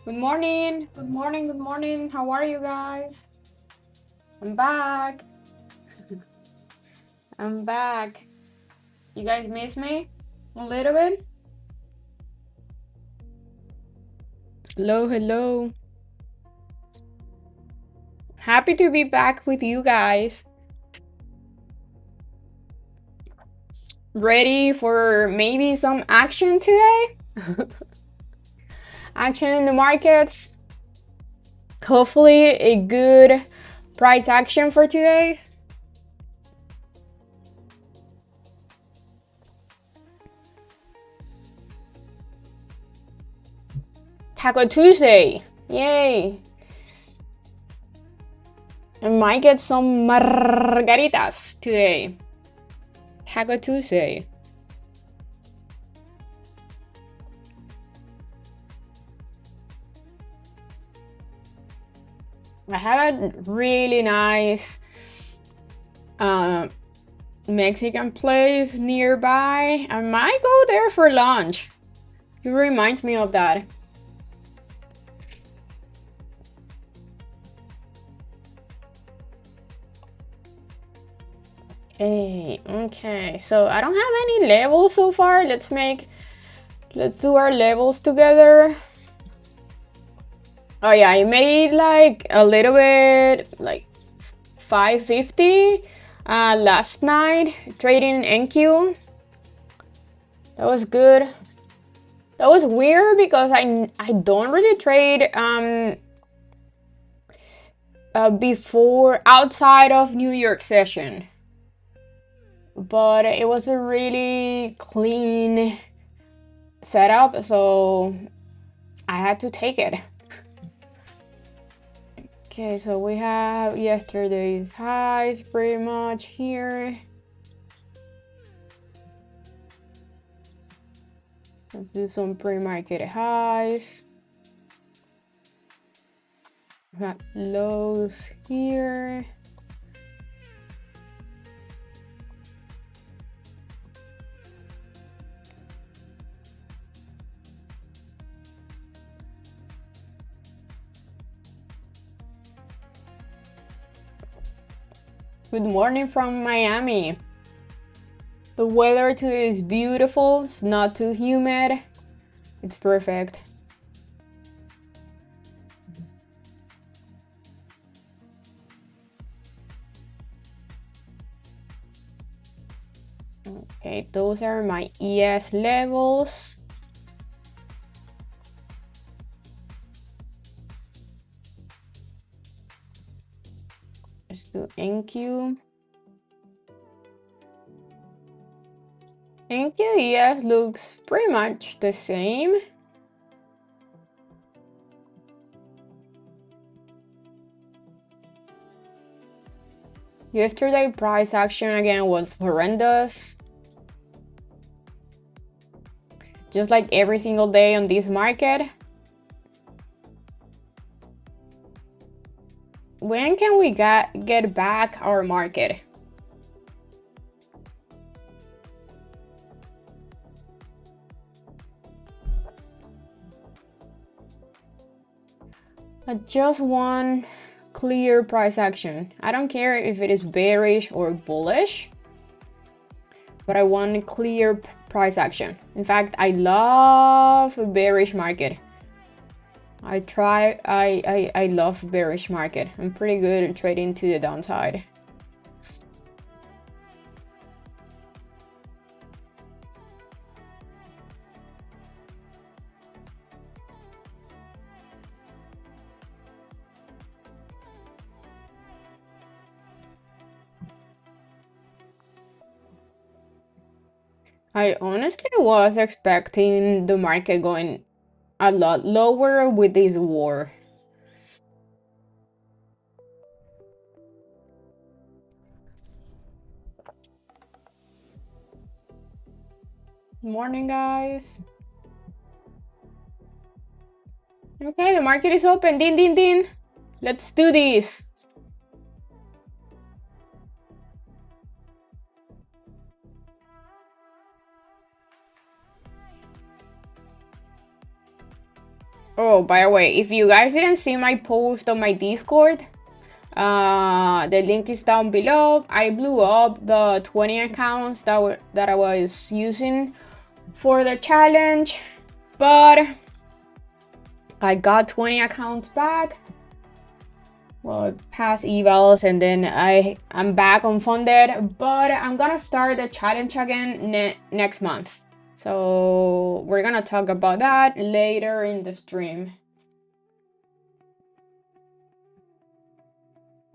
Good morning, good morning, good morning. How are you guys? I'm back. I'm back. You guys miss me a little bit? Hello, hello. Happy to be back with you guys. Ready for maybe some action today? Action in the markets. Hopefully, a good price action for today. Taco Tuesday. Yay. I might get some margaritas today. Taco Tuesday. I have a really nice Mexican place nearby. I might go there for lunch. It reminds me of that. Okay, so I don't have any levels so far. Let's do our levels together. Oh yeah, I made like a little bit, like 550 last night trading NQ. That was good. That was weird because I don't really trade before outside of New York session, but it was a really clean setup, so I had to take it. Okay, so we have yesterday's highs pretty much here. Let's do some pre-market highs. We got lows here. Good morning from Miami. The weather today is beautiful. It's not too humid. It's perfect. Okay, those are my ES levels. Let's do NQ. NQ ES looks pretty much the same. Yesterday price action again was horrendous. Just like every single day on this market. When can we get back our market? I just want clear price action. I don't care if it is bearish or bullish, but I want clear price action. In fact, I love a bearish market. I love bearish market. I'm pretty good at trading to the downside. I honestly was expecting the market going a lot lower with this war. Morning, guys. Okay, the market is open. Din, din, din. Let's do this. Oh, by the way, if you guys didn't see my post on my Discord, the link is down below. I blew up the 20 accounts that I was using for the challenge, but I got 20 accounts back. Well, past evals, and then I'm back unfunded, but I'm gonna start the challenge again next month. So we're gonna talk about that later in the stream.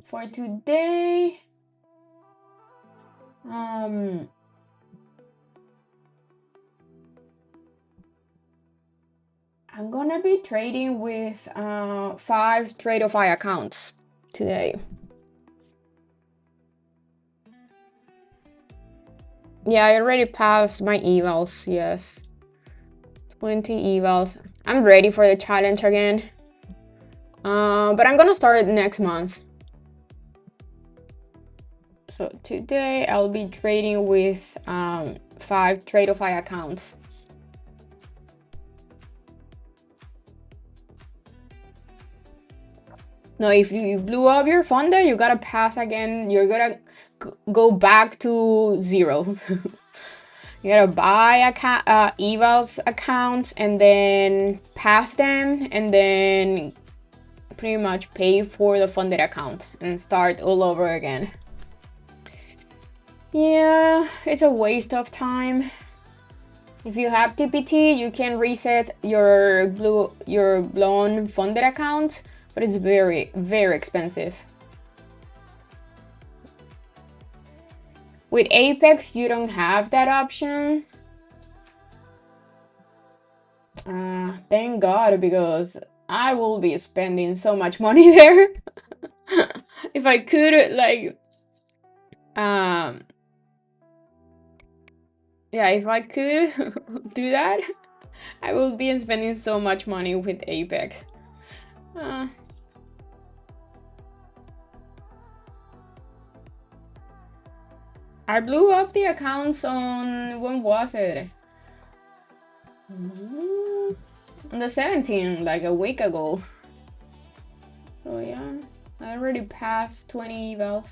For today, I'm gonna be trading with 5 TradeOFI accounts today. Yeah, I already passed my evals, yes. 20 evals. I'm ready for the challenge again. But I'm gonna start next month. So today I'll be trading with 5 TradeOFI accounts. Now, if you blew up your funder, you gotta pass again. You're gonna go back to 0. You gotta buy evals accounts and then pass them, and then pretty much pay for the funded account and start all over again. Yeah, it's a waste of time. If you have TPT, you can reset your blown funded account, but it's very, very expensive. With Apex, you don't have that option. Thank God, because I will be spending so much money there. If I could, like, yeah, if I could do that, I will be spending so much money with Apex. I blew up the accounts on, when was it? On the 17th, like a week ago. So yeah, I already passed 20 evals.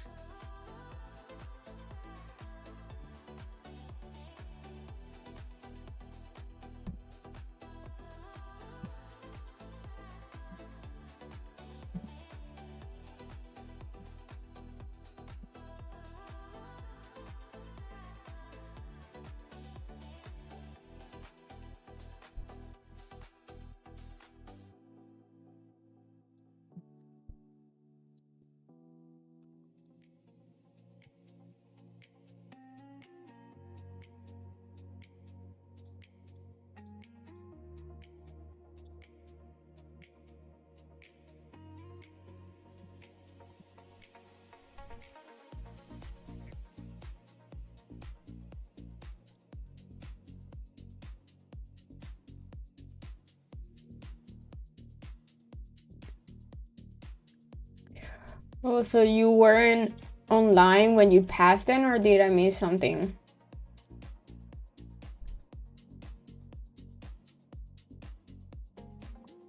Oh, so you weren't online when you passed then, or did I miss something?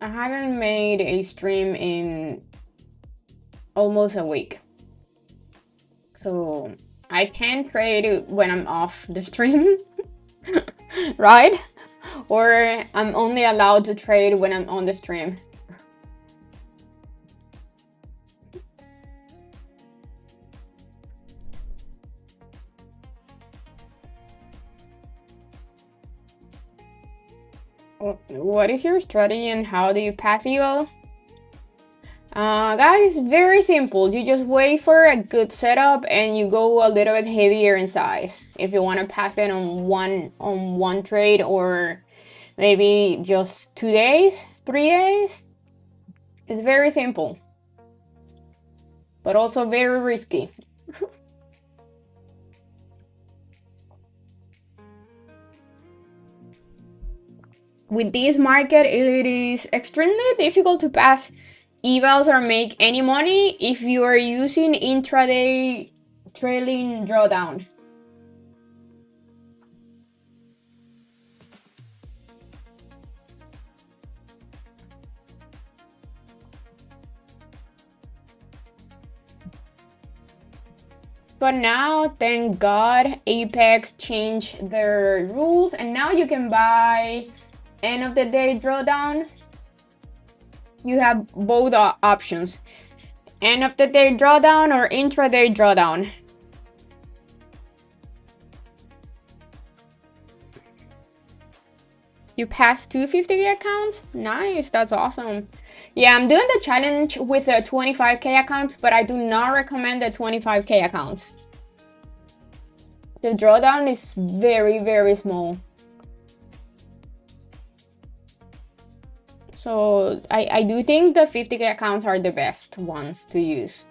I haven't made a stream in almost a week. So I can trade when I'm off the stream, right? Or I'm only allowed to trade when I'm on the stream. What is your strategy and how do you pass eval? Guys, very simple. You just wait for a good setup and you go a little bit heavier in size. If you want to pass it on one trade, or maybe just 2 days, 3 days. It's very simple, but also very risky. With this market, it is extremely difficult to pass evals or make any money if you are using intraday trailing drawdown. But now, thank God, Apex changed their rules, and now you can buy end of the day drawdown. You have both options, end of the day drawdown or intraday drawdown. You passed 250K accounts? Nice, that's awesome. Yeah, I'm doing the challenge with a 25K account, but I do not recommend the 25K accounts. The drawdown is very, very small. So I do think the 50K accounts are the best ones to use.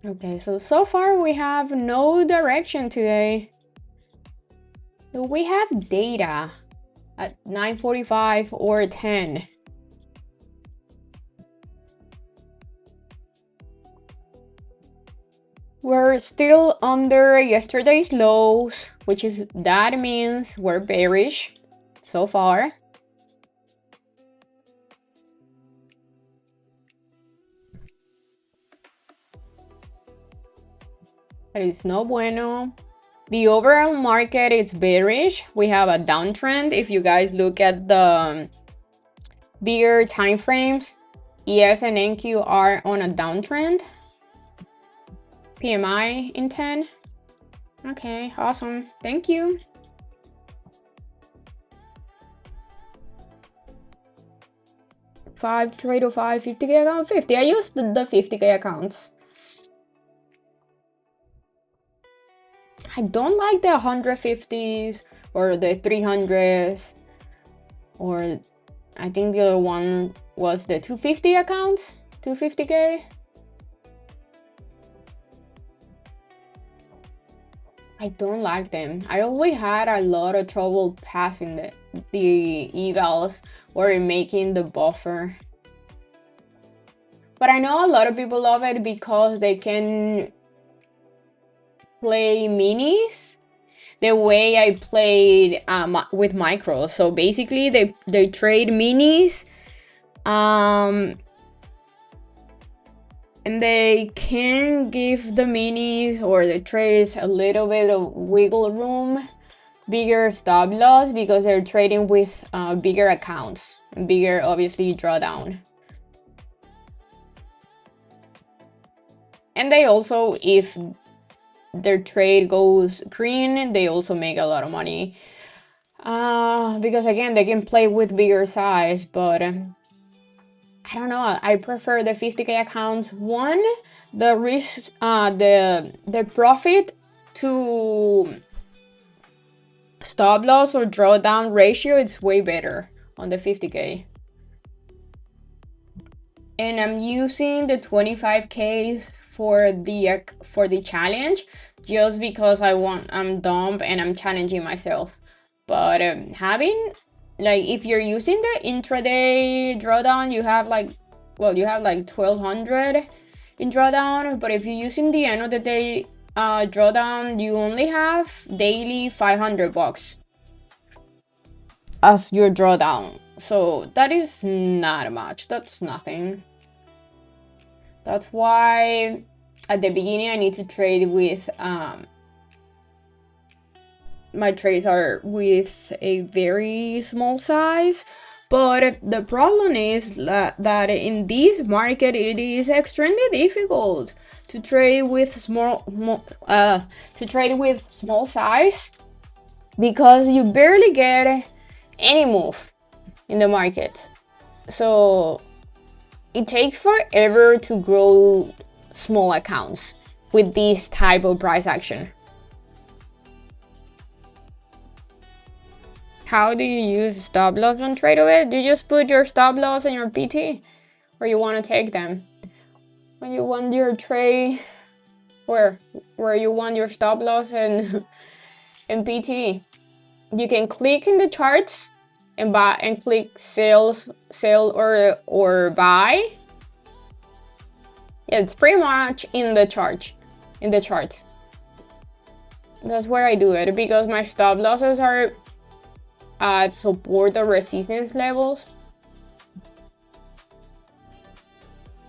Okay, so far we have no direction today. We have data at 9:45 or 10. We're still under yesterday's lows, which is that means we're bearish so far. That is no bueno. The overall market is bearish. We have a downtrend. If you guys look at the bigger time frames, ES and NQ are on a downtrend. PMI in 10. Okay, awesome. Thank you. Five trade or 50K account, 50. I used the 50K accounts. I don't like the 150s or the 300s, or I think the other one was the 250 accounts, 250K. I don't like them. I always had a lot of trouble passing the evals or making the buffer. But I know a lot of people love it because they can play minis the way I played with micros. So basically they trade minis and they can give the minis or the trades a little bit of wiggle room, bigger stop loss, because they're trading with bigger accounts and bigger, obviously, drawdown. And they also, if their trade goes green, they also make a lot of money. Because again, they can play with bigger size, but I don't know. I prefer the 50K accounts. One, the risk, the profit to stop loss or drawdown ratio, it's way better on the 50K. And I'm using the 25K for the challenge just because I'm dumb and I'm challenging myself. But having, like, if you're using the intraday drawdown, you have like 1200 in drawdown. But if you're using the end of the day drawdown, you only have daily 500 bucks as your drawdown. So that is not much. That's nothing. That's why at the beginning I need to trade with my trades are with a very small size. But the problem is that in this market it is extremely difficult to trade with small size, because you barely get any move in the market. So it takes forever to grow small accounts with this type of price action. How do you use stop loss on TradeObit? Do you just put your stop loss in your PT, or you want to take them? When you want your trade where you want your stop loss and and PT. You can click in the charts and buy and click sell or buy. Yeah, it's pretty much in the chart. That's where I do it because my stop losses are at support or resistance levels.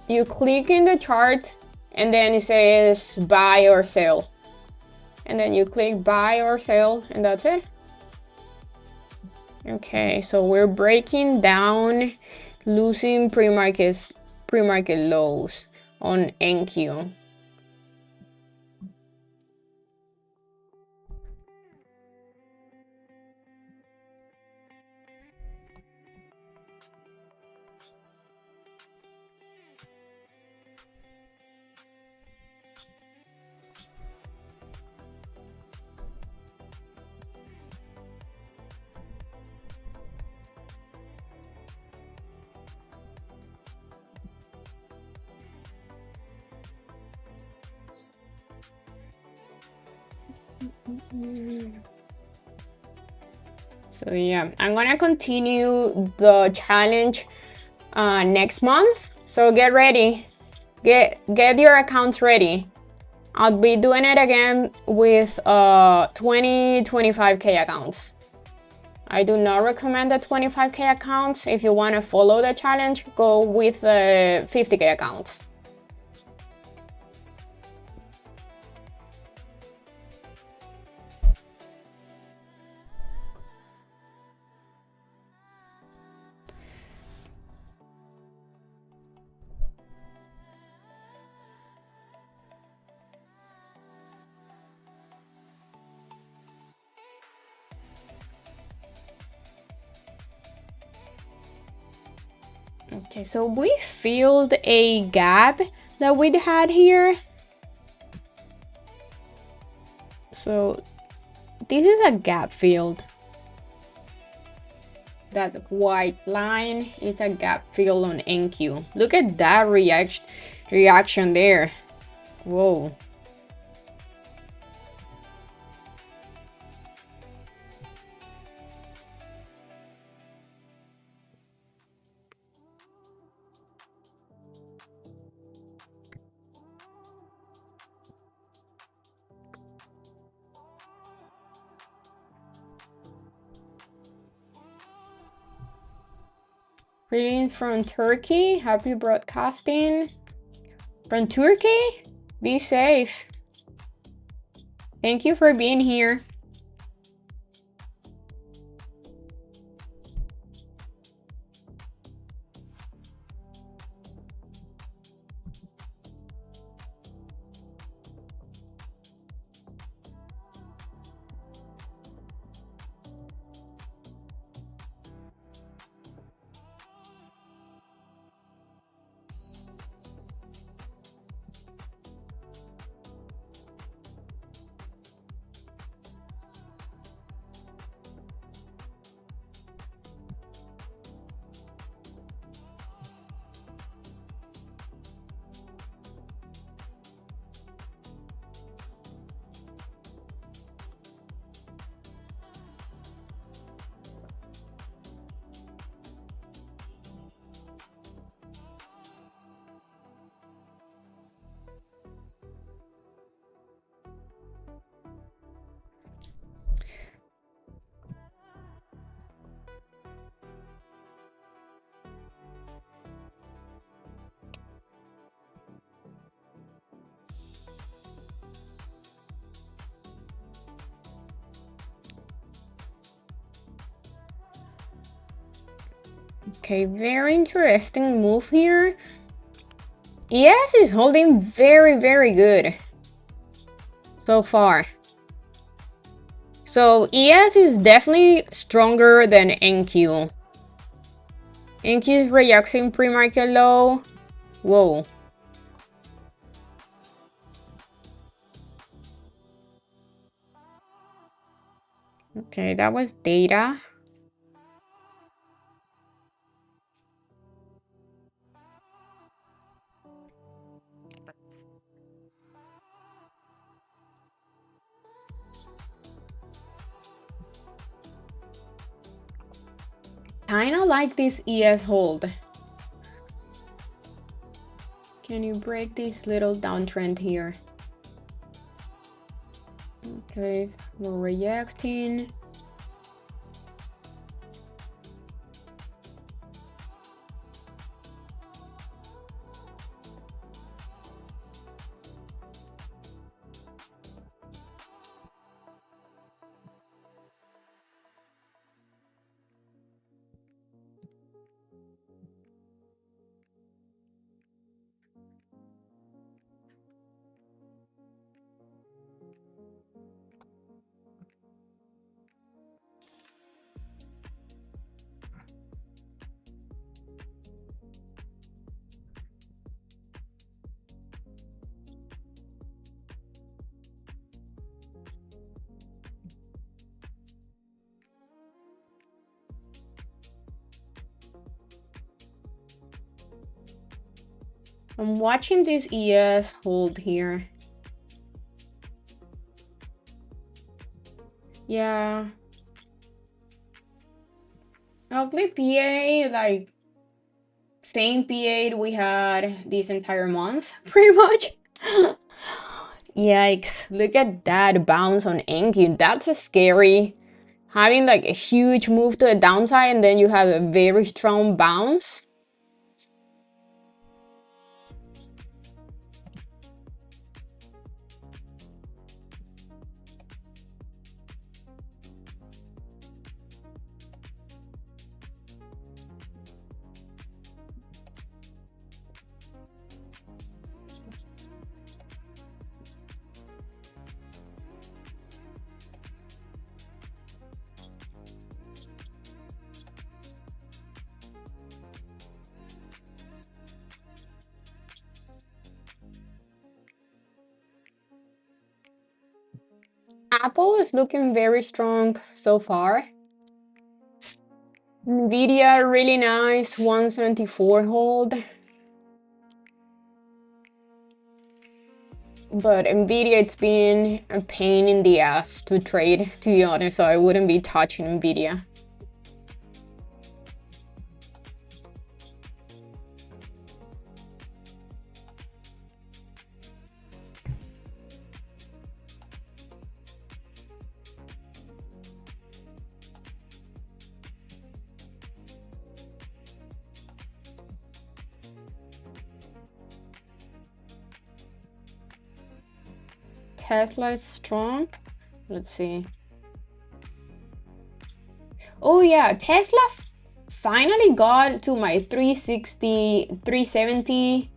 You click in the chart and then it says buy or sell. And then you click buy or sell and that's it. Okay, so we're breaking down losing pre-market lows on NQ. So yeah, I'm gonna continue the challenge next month. So get ready, get your accounts ready. I'll be doing it again with 25K accounts. I do not recommend the 25K accounts. If you want to follow the challenge, go with the 50K accounts. Okay, so we filled a gap that we had here. So this is a gap filled. That white line is a gap fill on NQ. Look at that reaction there. Whoa. Greetings from Turkey. Happy broadcasting. From Turkey? Be safe. Thank you for being here. Okay, very interesting move here. ES is holding very good so far. So ES is definitely stronger than NQ. NQ is reacting pre-market low. Whoa. Okay, that was data. Kind of like this ES hold. Can you break this little downtrend here? Okay, we're reacting. I'm watching this ES hold here. Yeah. Ugly PA, like same PA we had this entire month, pretty much. Yikes, look at that bounce on Enki. That's scary. Having like a huge move to the downside and then you have a very strong bounce. Apple is looking very strong so far. Nvidia, really nice, 174 hold. But Nvidia, it's been a pain in the ass to trade, to be honest, so I wouldn't be touching Nvidia. Tesla is strong. Let's see. Oh yeah, Tesla finally got to my 360, 370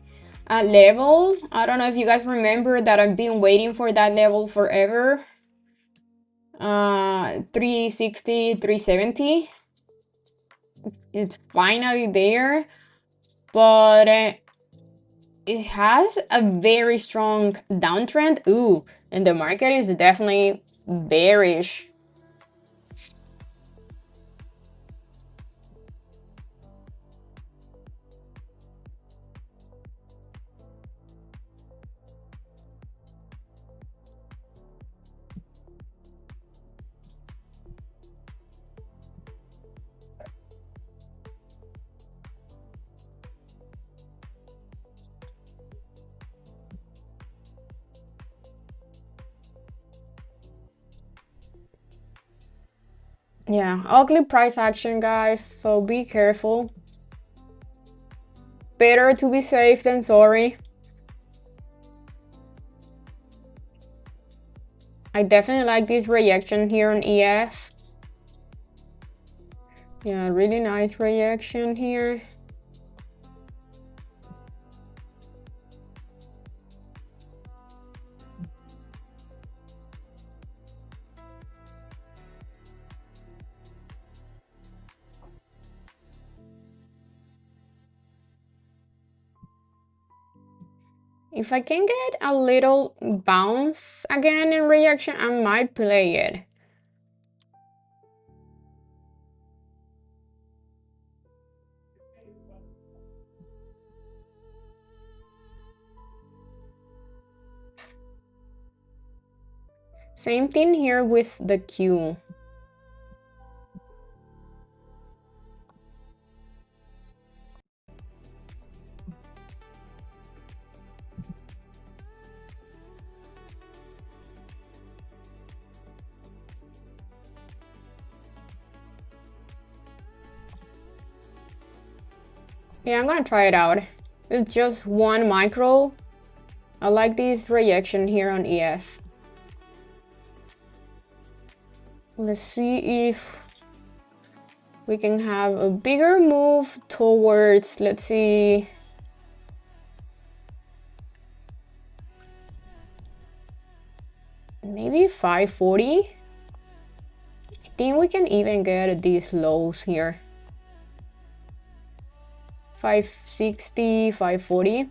level. I don't know if you guys remember that I've been waiting for that level forever. 360, 370. It's finally there, but it has a very strong downtrend. Ooh, and the market is definitely bearish. Yeah, ugly price action, guys, so be careful. Better to be safe than sorry. I definitely like this reaction here on ES. Yeah, really nice reaction here. If I can get a little bounce again in reaction, I might play it. Same thing here with the Q. Yeah, I'm gonna try it out. It's just one micro. I like this reaction here on ES. Let's see if we can have a bigger move towards, let's see, maybe 540. I think we can even get these lows here. 560, 540.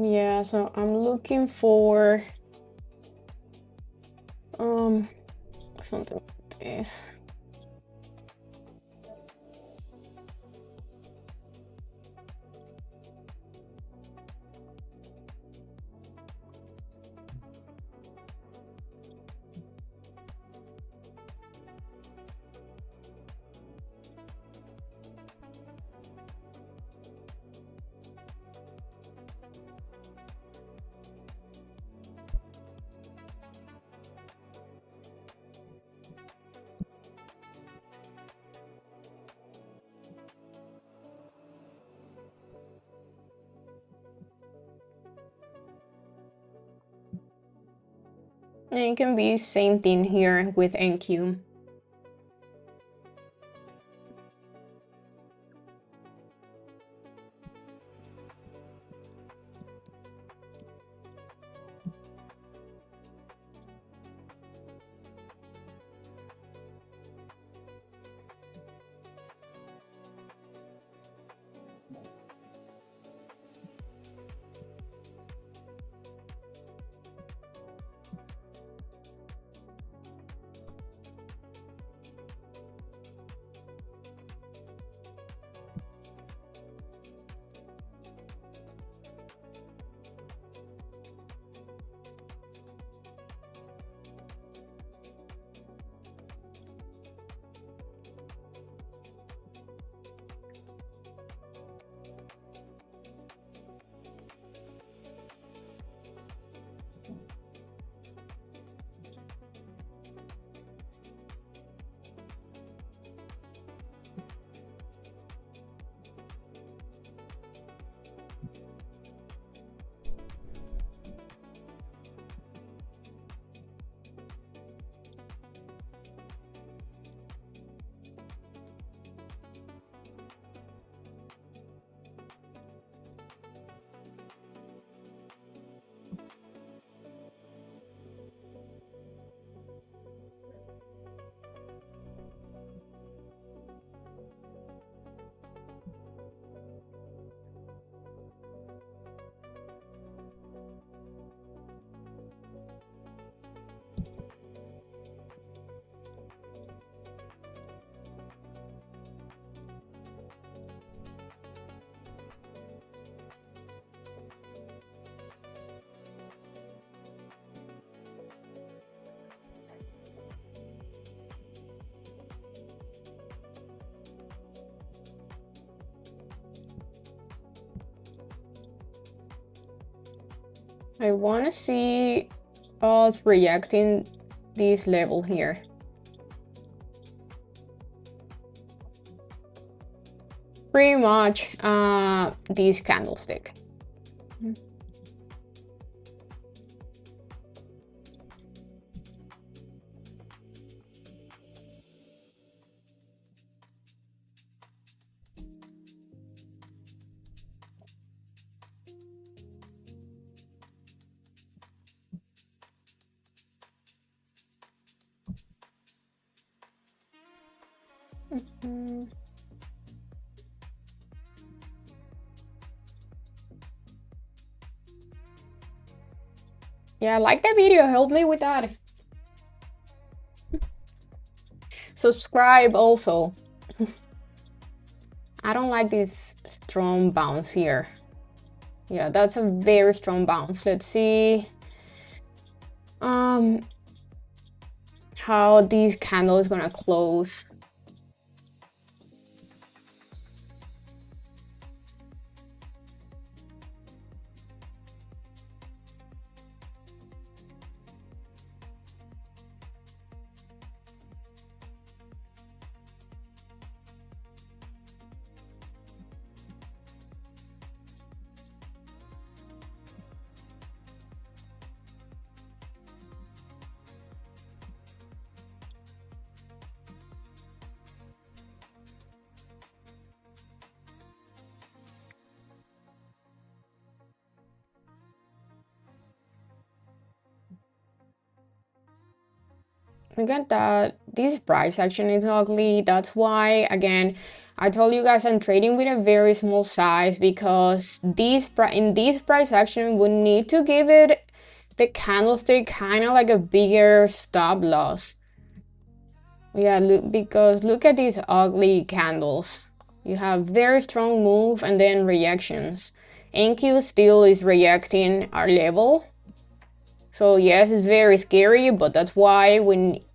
Yeah, so I'm looking for something like this. And it can be same thing here with NQ. I want to see us reacting this level here. Pretty much this candlestick. Yeah, like the video, help me with that. Subscribe also. I don't like this strong bounce here. Yeah, that's a very strong bounce. Let's see how this candle is gonna close. Look at that. This price action is ugly. That's why, again, I told you guys I'm trading with a very small size, because in this price action we need to give it the candlestick kind of like a bigger stop loss. Yeah, look at these ugly candles. You have very strong move and then reactions. NQ still is reacting our level. So yes, it's very scary, but that's why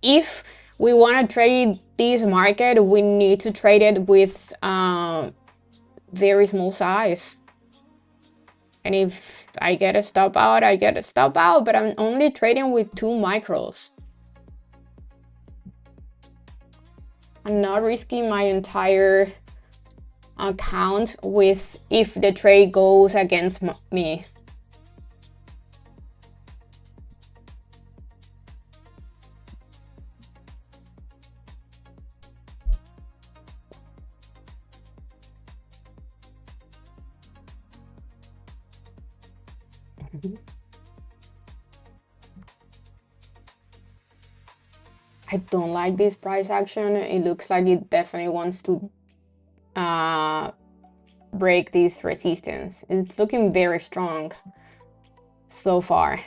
if we want to trade this market, we need to trade it with very small size. And if I get a stop out, I get a stop out, but I'm only trading with 2 micros. I'm not risking my entire account if the trade goes against me. I don't like this price action. It looks like it definitely wants to break this resistance. It's looking very strong so far.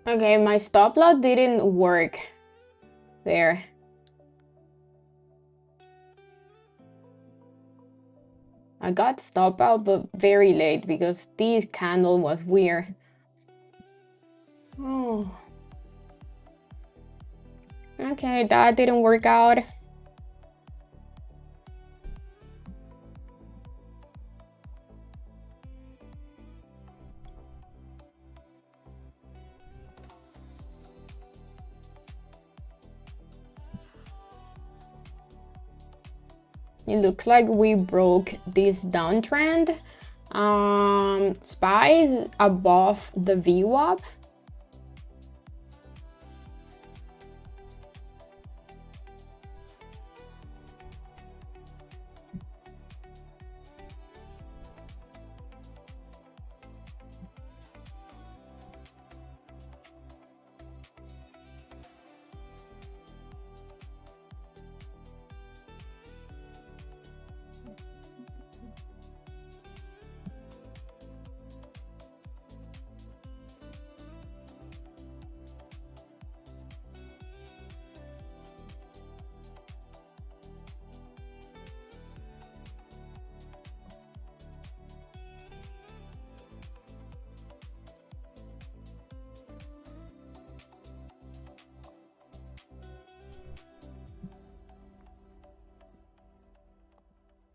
Okay, my stop loss didn't work there. I got stop out, but very late because this candle was weird. Oh. Okay, that didn't work out. It looks like we broke this downtrend. SPY is above the VWAP.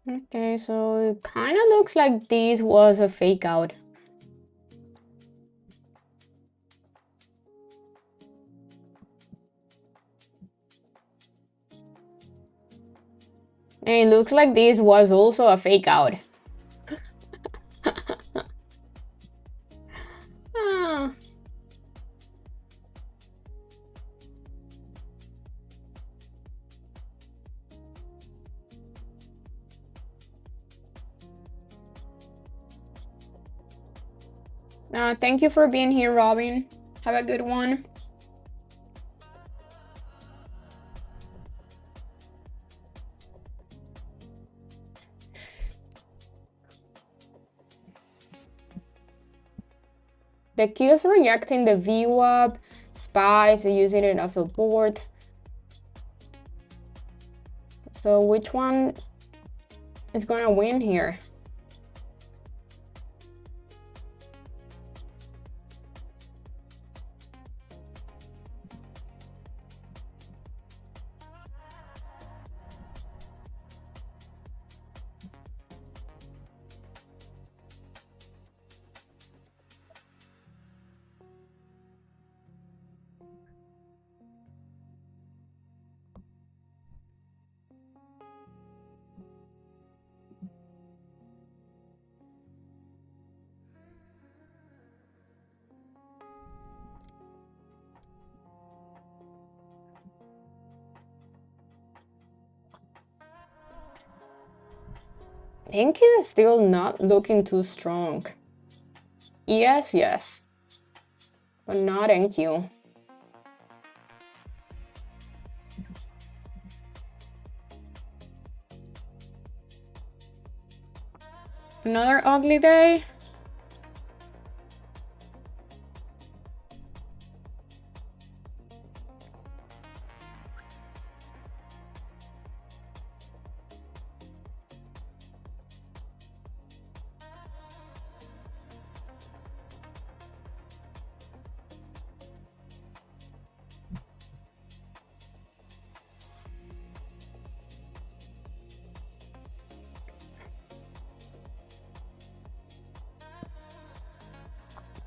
Okay, so it kind of looks like this was a fake out. And it looks like this was also a fake out. Ah. Thank you for being here, Robin. Have a good one. The Q is rejecting the VWAP, SPY, so using it as support. So which one is gonna win here? NQ is still not looking too strong. Yes, but not NQ. Another ugly day.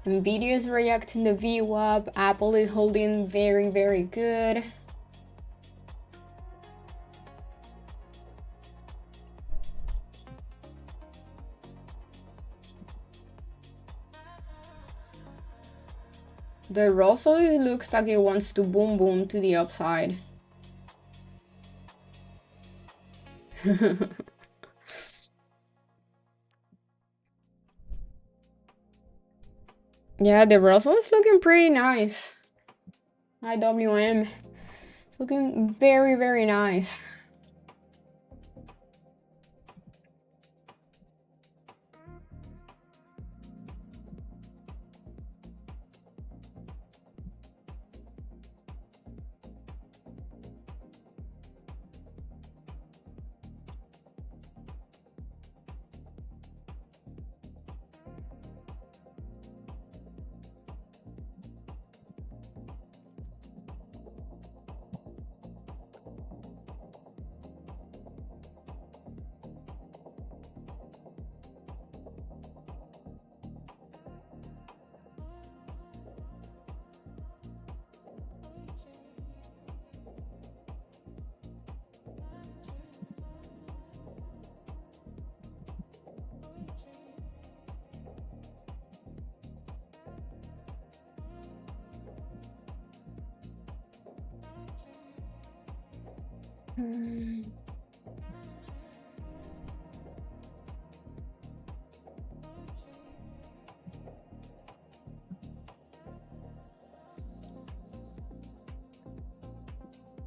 Nvidia is reacting the VWAP. Apple is holding very good. The Russell looks like it wants to boom to the upside. Yeah, the Russell is looking pretty nice. IWM. It's looking very nice.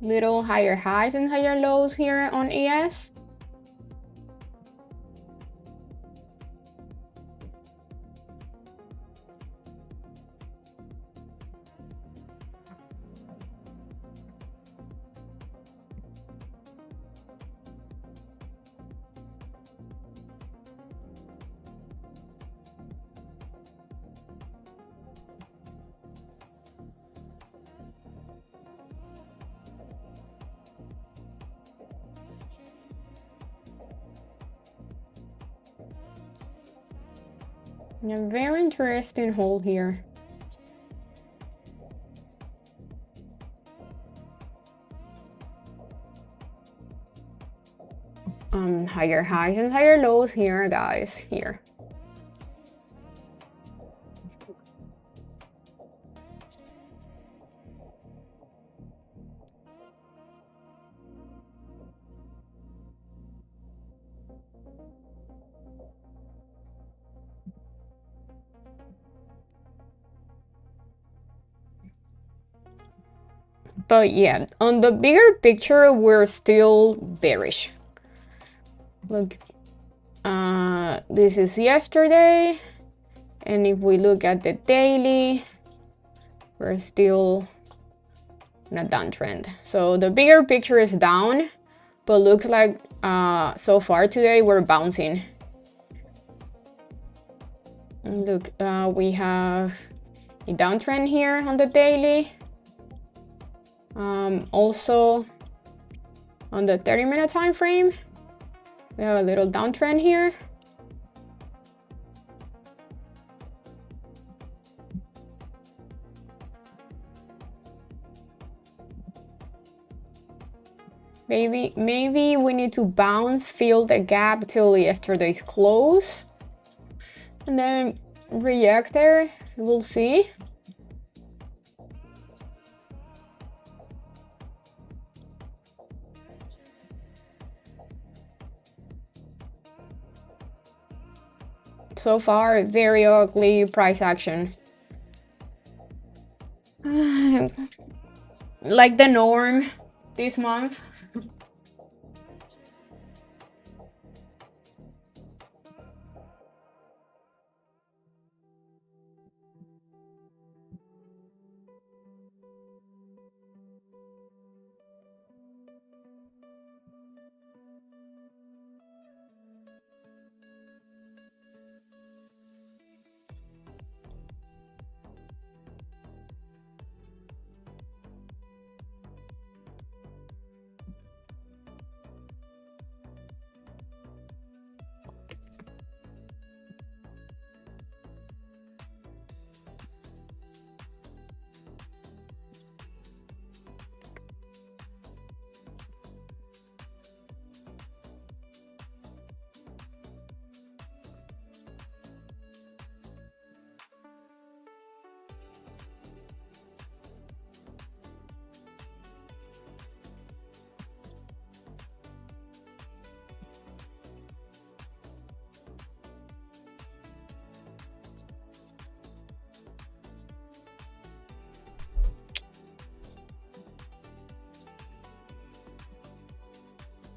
Little higher highs and higher lows here on ES. A very interesting hold here. Higher highs and higher lows here, guys, here. But yeah, on the bigger picture, we're still bearish. Look, this is yesterday, and if we look at the daily, we're still in a downtrend. So the bigger picture is down, but looks like so far today we're bouncing. And look, we have a downtrend here on the daily. Also on the 30-minute time frame, we have a little downtrend here. Maybe we need to bounce, fill the gap till yesterday's close, and then react there. We'll see. So far, very ugly price action. Like the norm this month.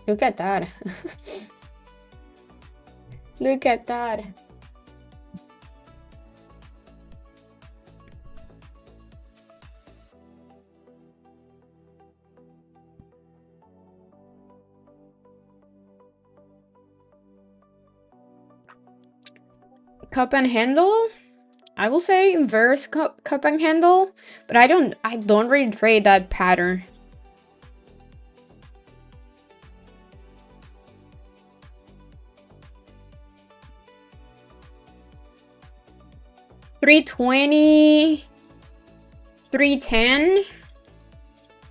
Look at that. Look at that. Cup and handle. I will say inverse cup and handle, but I don't really trade that pattern. $320, $310.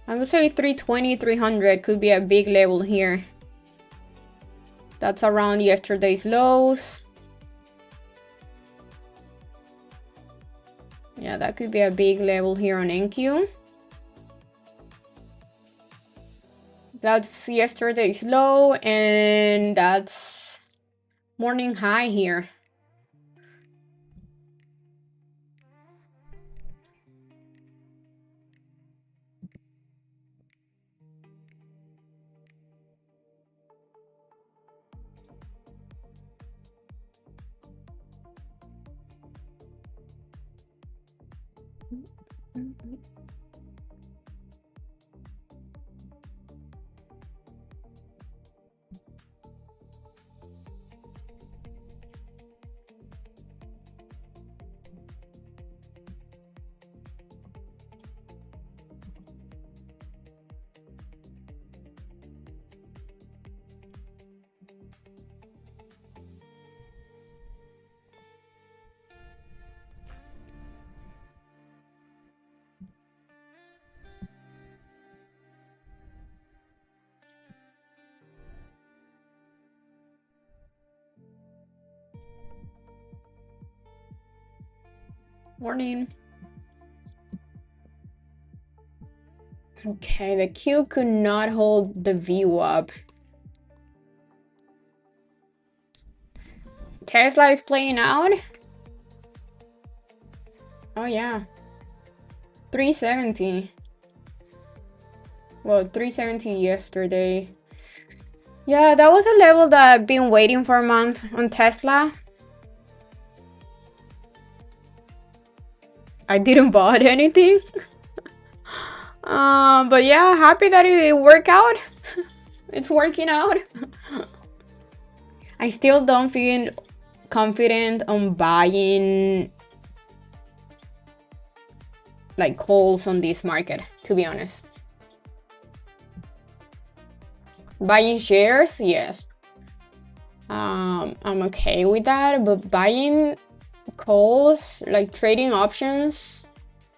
I would say $320, $300 could be a big level here. That's around yesterday's lows. Yeah, that could be a big level here on NQ. That's yesterday's low, and that's morning high here. Morning. Okay, the Q could not hold the view up. Tesla is playing out. Oh yeah. 370. Well, 370 yesterday. Yeah, that was a level that I've been waiting for a month on Tesla. I didn't buy anything. But yeah, happy that it worked out. It's working out. I still don't feel confident on buying like calls on this market, to be honest. Buying shares, yes. I'm okay with that, but buying calls, like trading options,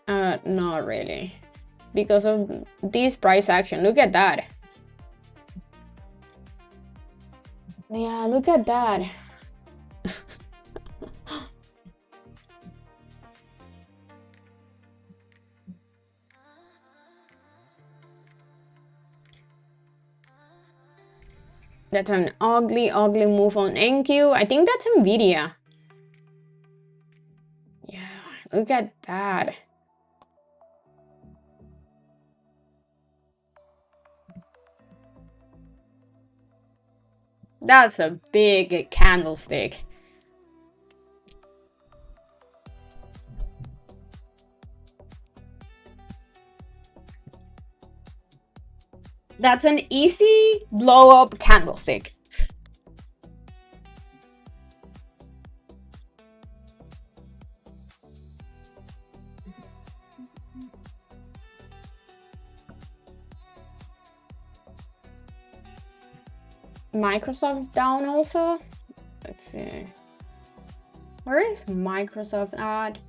not really. Because of this price action. Look at that. Yeah, look at that. That's an ugly move on NQ. I think that's Nvidia. Yeah, look at that. That's a big candlestick. That's an easy blow up candlestick. Microsoft's down also. Let's see. Where is Microsoft at?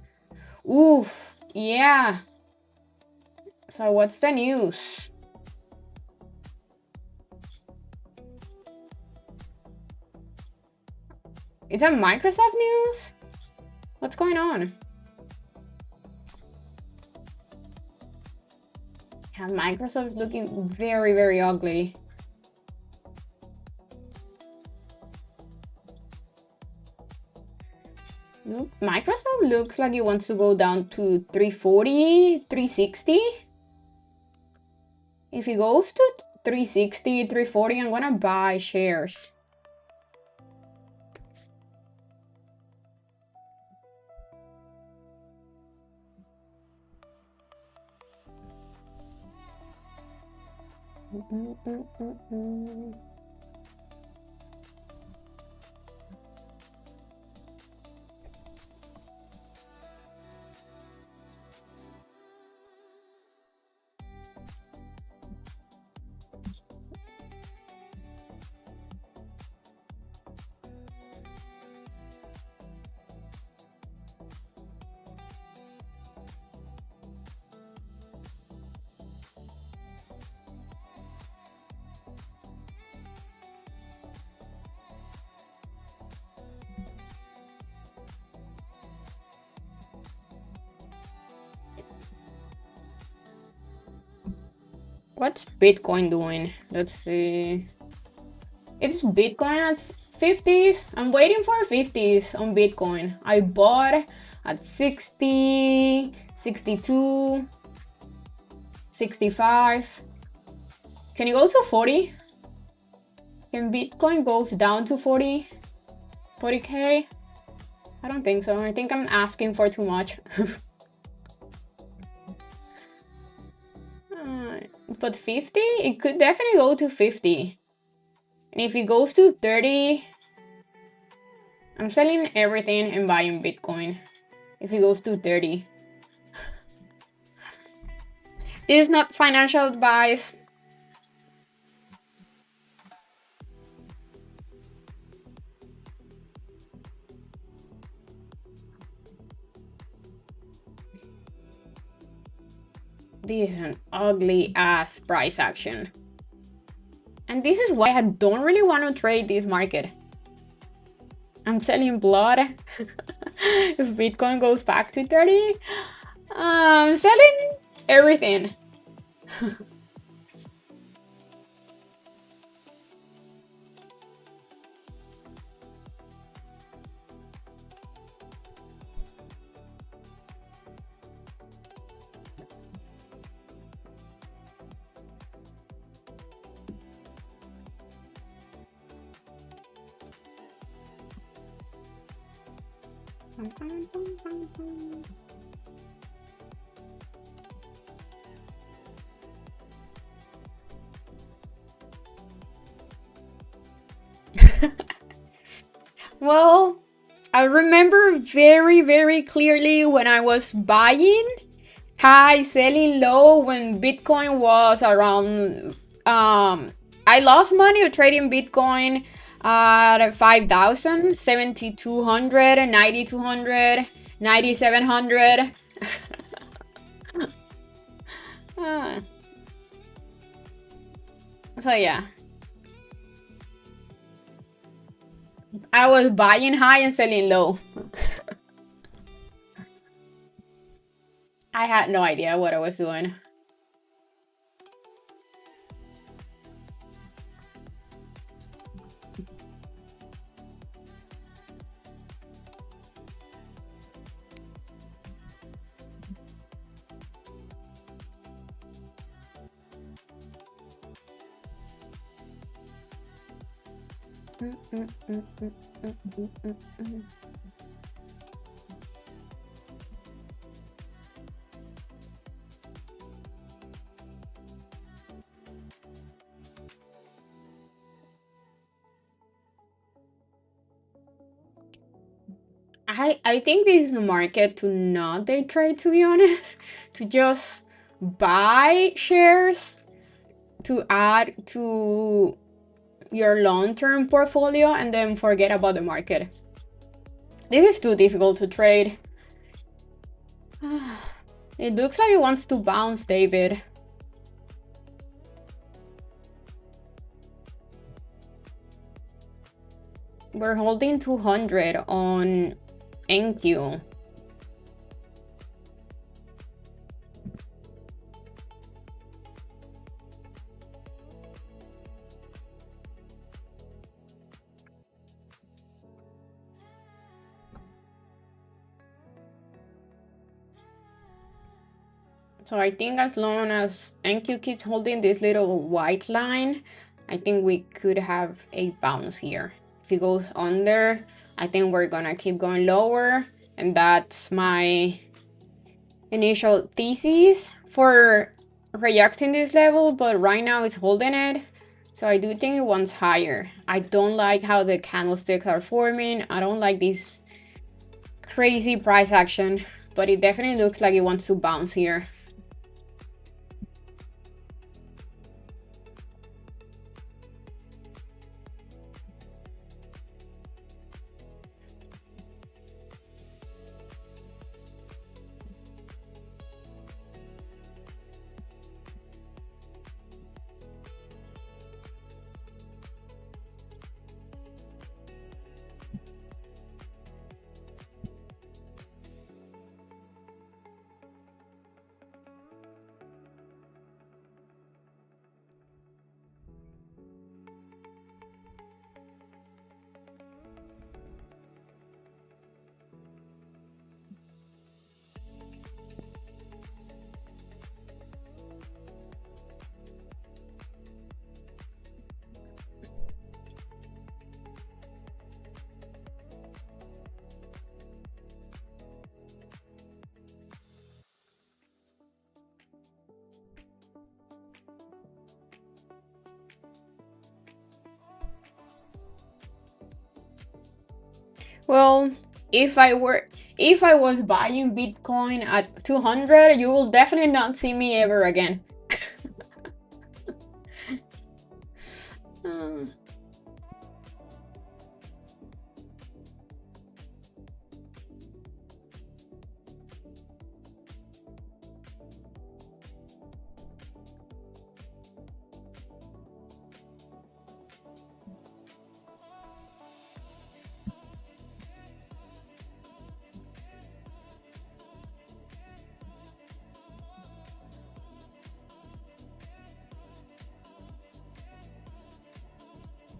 Oof, yeah. So what's the news? It's a Microsoft news? What's going on? Yeah, Microsoft looking very ugly. Look, Microsoft looks like it wants to go down to 340, 360. If it goes to 360, 340, I'm gonna buy shares. What's Bitcoin doing? Let's see. It's Bitcoin at 50s. I'm waiting for 50s on Bitcoin. I bought at 60, 62, 65. Can you go to 40? Can Bitcoin go down to 40? 40K? I don't think so. I think I'm asking for too much. But 50? It could definitely go to 50. And if it goes to 30, I'm selling everything and buying Bitcoin. If it goes to 30. This is not financial advice. This is an ugly ass price action. And this is why I don't really want to trade this market. I'm selling blood. If Bitcoin goes back to 30, I'm selling everything. Well, I remember very, very clearly when I was buying high, selling low when Bitcoin was around. I lost money trading Bitcoin at 5,000, 7,200, 9,200, 9,700. Ah, so yeah, I was buying high and selling low. I had no idea what I was doing. I think this is a market to not day trade, to be honest. To just buy shares to add to your long-term portfolio and then forget about the market. This is too difficult to trade. It looks like it wants to bounce, David. We're holding 200 on NQ. So I think as long as NQ keeps holding this little white line, I think we could have a bounce here. If it goes under, I think we're gonna keep going lower, and that's my initial thesis for rejecting this level, but right now it's holding it. So I do think it wants higher. I don't like how the candlesticks are forming. I don't like this crazy price action, but it definitely looks like it wants to bounce here. Well, if I was buying Bitcoin at 200, you will definitely not see me ever again.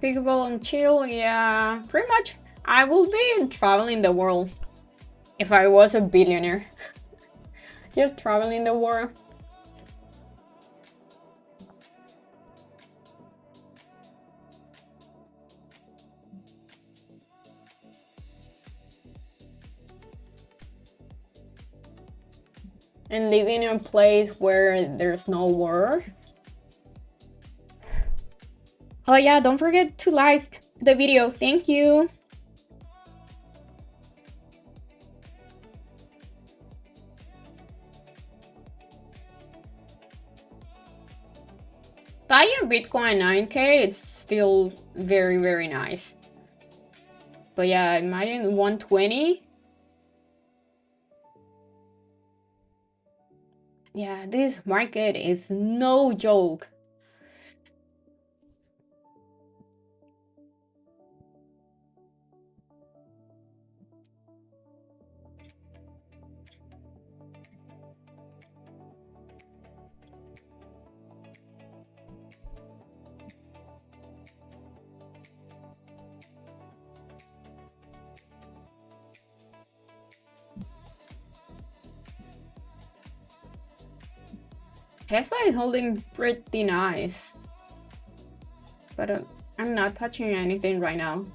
Pickleball and chill, yeah. Pretty much, I will be traveling the world if I was a billionaire. Just traveling the world. And living in a place where there's no war. Oh yeah, don't forget to like the video. Thank you. Buying a Bitcoin 9K, it's still very, very nice. But yeah, imagine 120. Yeah, this market is no joke. Tesla is holding pretty nice. But I'm not touching anything right now.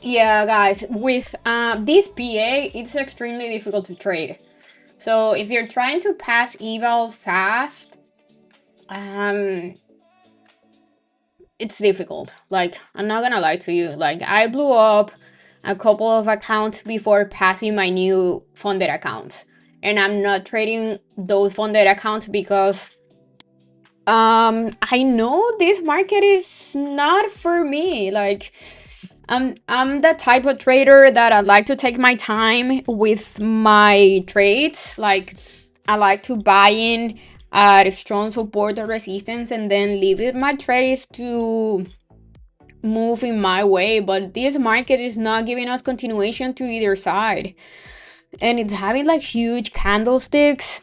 Yeah, guys, with this PA, it's extremely difficult to trade. So if you're trying to pass evals fast, it's difficult. Like, I'm not gonna lie to you. Like, I blew up a couple of accounts before passing my new funded accounts. And I'm not trading those funded accounts because I know this market is not for me. Like, I'm the type of trader that I like to take my time with my trades. Like, I like to buy in at strong support or resistance and then leave it my trades to move in my way. But this market is not giving us continuation to either side, and it's having like huge candlesticks,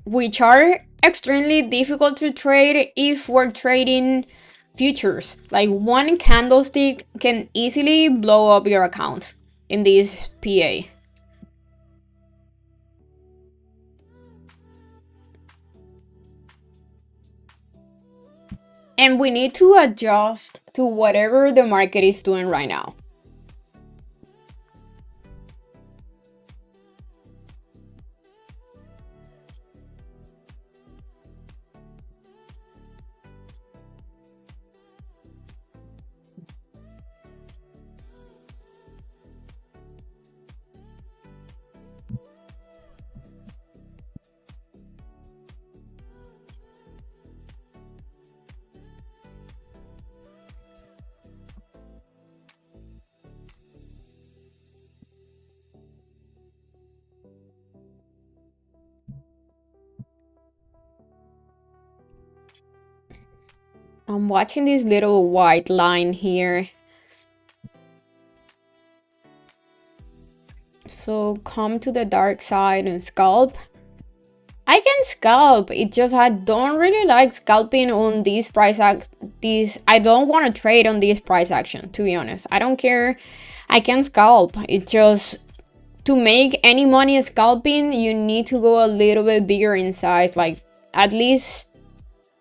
which are extremely difficult to trade if we're trading futures. Like, one candlestick can easily blow up your account in this PA. And we need to adjust to whatever the market is doing right now. I'm watching this little white line here. So come to the dark side and scalp. I can scalp. It just I don't really like scalping on this price I don't want to trade on this price action, to be honest. I don't care. I can scalp. It just, to make any money scalping, you need to go a little bit bigger in size, like at least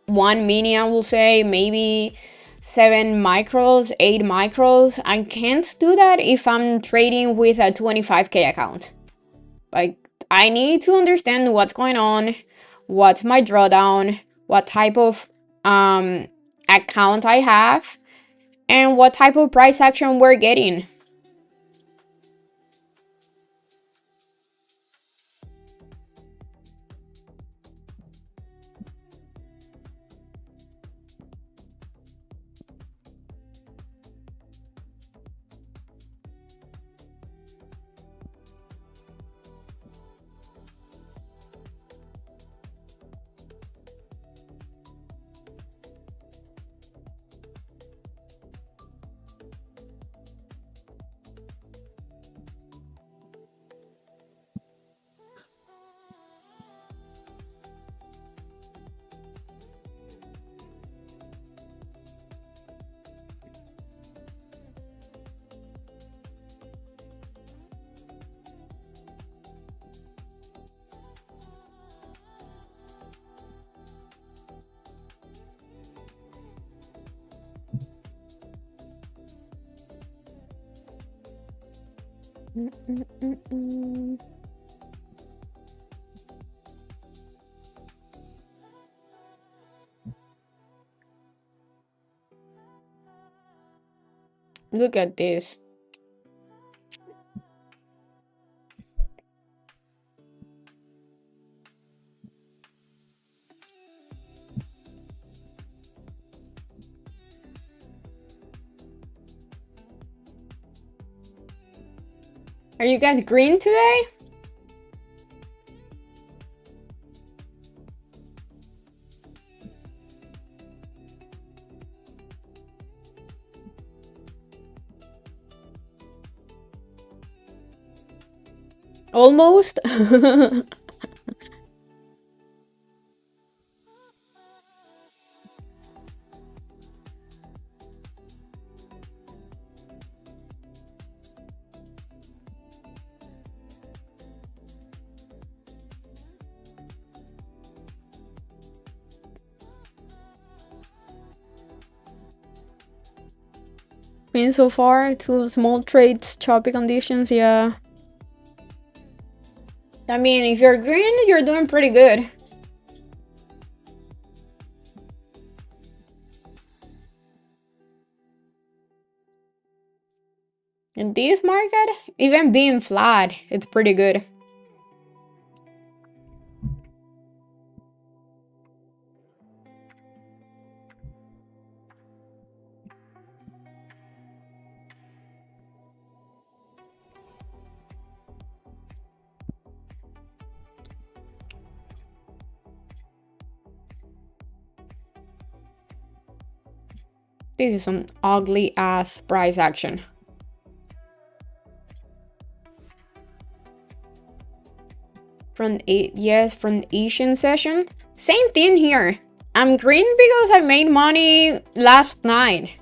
1 mini, I will say, maybe 7 micros, 8 micros. I can't do that if I'm trading with a 25k account. Like, I need to understand what's going on, what's my drawdown, what type of account I have, and what type of price action we're getting. Look at this. Are you guys green today? Almost. Been so far, two small trades, choppy conditions, yeah. I mean, if you're green, you're doing pretty good. In this market, even being flat, it's pretty good. This is some ugly ass price action. From Asian session. Same thing here. I'm green because I made money last night.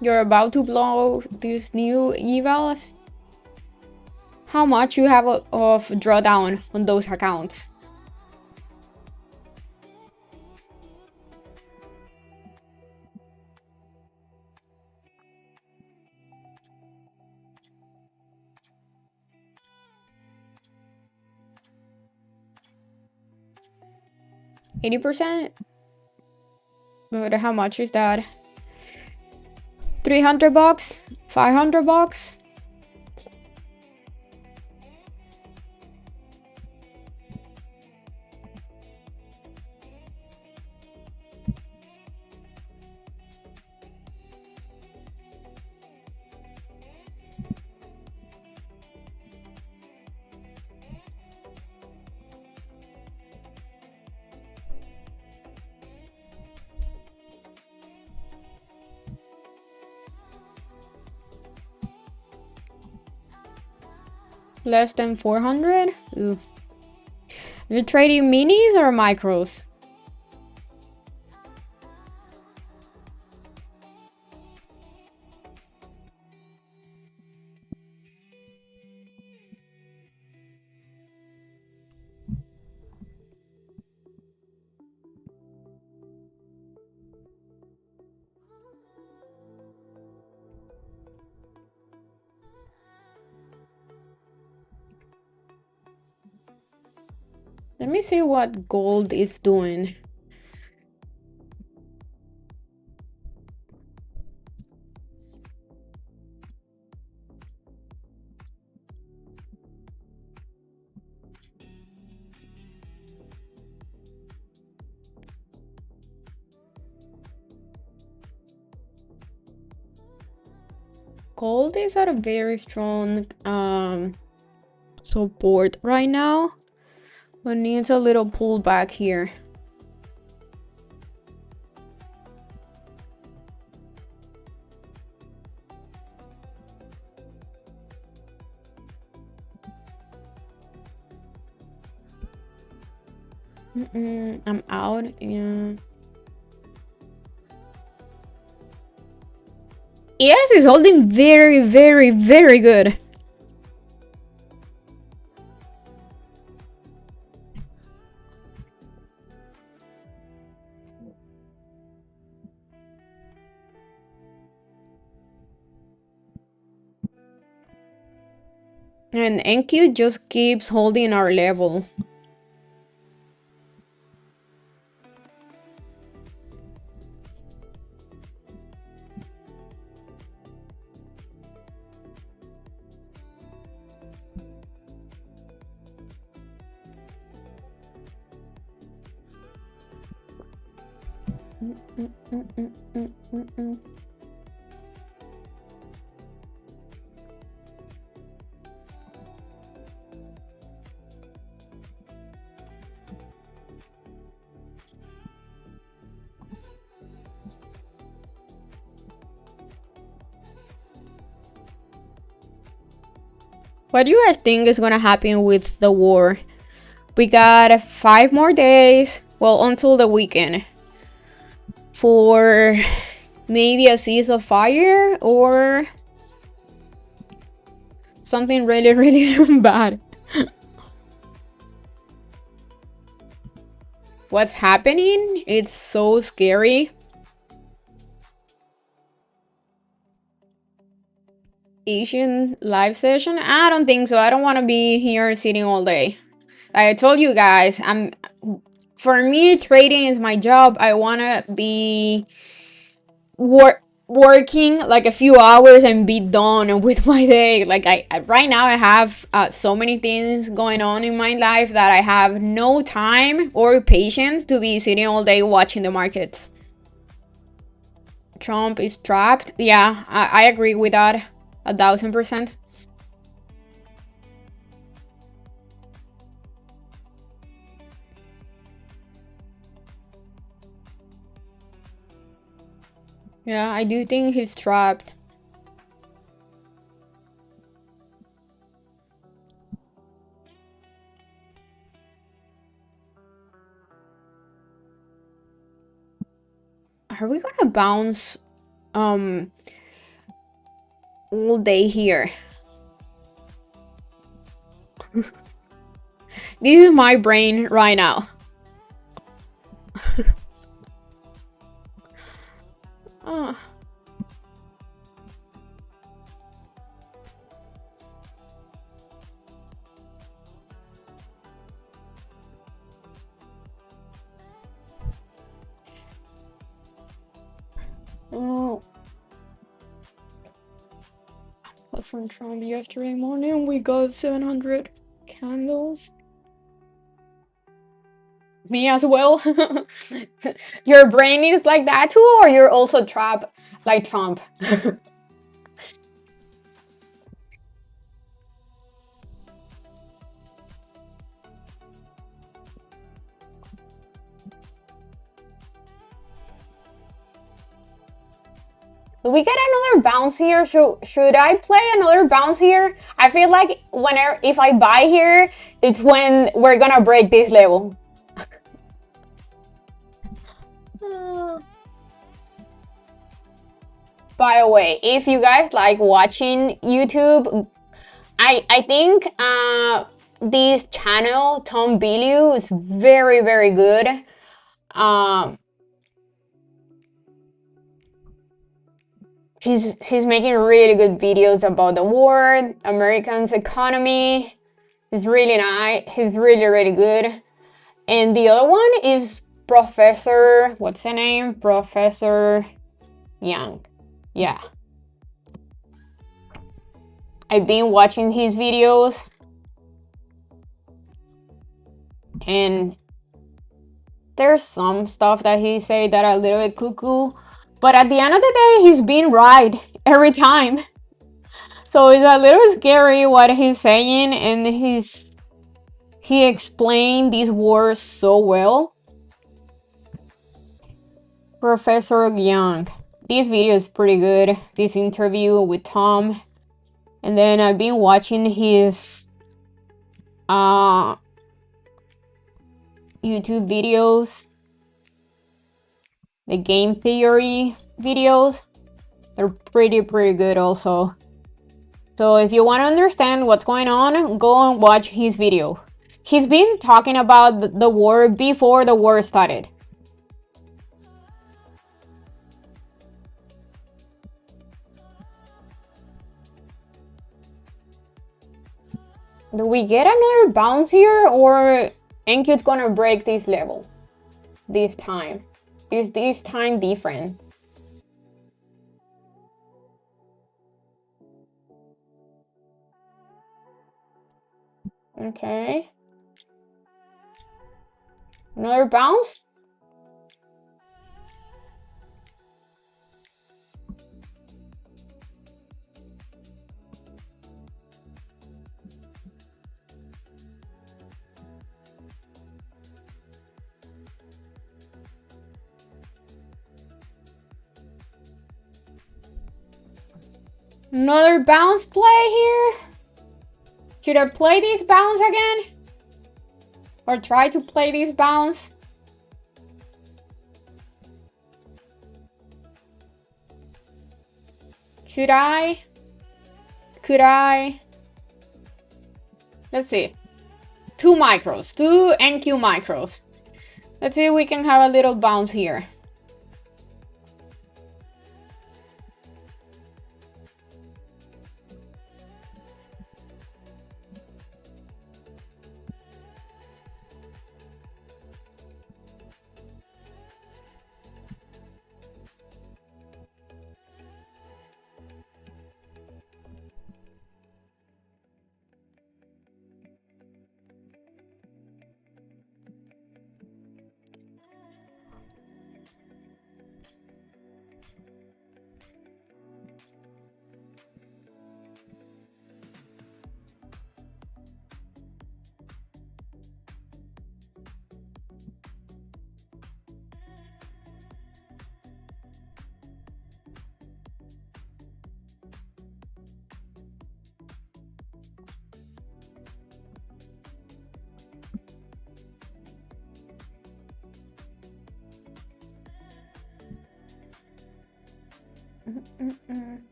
You're about to blow this new evals. How much you have of drawdown on those accounts? $80%? But how much is that? $300? $500? Less than 400? Ooh. You're trading minis or micros? Let me see what gold is doing. Gold is at a very strong support right now, but needs a little pullback here. I'm out. Yeah. Yes, it's holding very, very, very good. And NQ just keeps holding our level. What do you guys think is gonna happen with the war? We got 5 more days, well, until the weekend, for maybe a ceasefire or something really, really bad. What's happening? It's so scary. Asian live session? I don't think so. I don't want to be here sitting all day. I told you guys, for me, trading is my job. I want to be working like a few hours and be done with my day. Like right now I have so many things going on in my life that I have no time or patience to be sitting all day watching the markets. Trump is trapped. Yeah, I agree with that 1,000%. Yeah, I do think he's trapped. Are we gonna bounce all day here? This is my brain right now. Oh. Oh. But from Trump yesterday morning, we got 700 candles. Me as well. Your brain is like that too, or you're also trapped like Trump? Do we get another bounce here? Should I play another bounce here? I feel like whenever if I buy here, it's when we're gonna break this level. By the way, if you guys like watching YouTube, I think this channel Tom Billieu is very, very good. He's making really good videos about the war, Americans' economy. He's really nice. He's really, really good. And the other one is Professor, what's the name? Professor Young. Yeah. I've been watching his videos. And there's some stuff that he said that are a little bit cuckoo. But at the end of the day, he's been right every time. So it's a little scary what he's saying, and he explained these words so well. Professor Young. This video is pretty good. This interview with Tom. And then I've been watching his YouTube videos, the game theory videos. They're pretty good also. So if you want to understand what's going on, go and watch his video. He's been talking about the war before the war started. Do we get another bounce here, or NQ's gonna break this level this time? Is this time different? Okay. Another bounce? Another bounce play here? Should I play this bounce again? Or try to play this bounce? Should I? Could I? Let's see. 2 micros, 2 NQ micros. Let's see if we can have a little bounce here.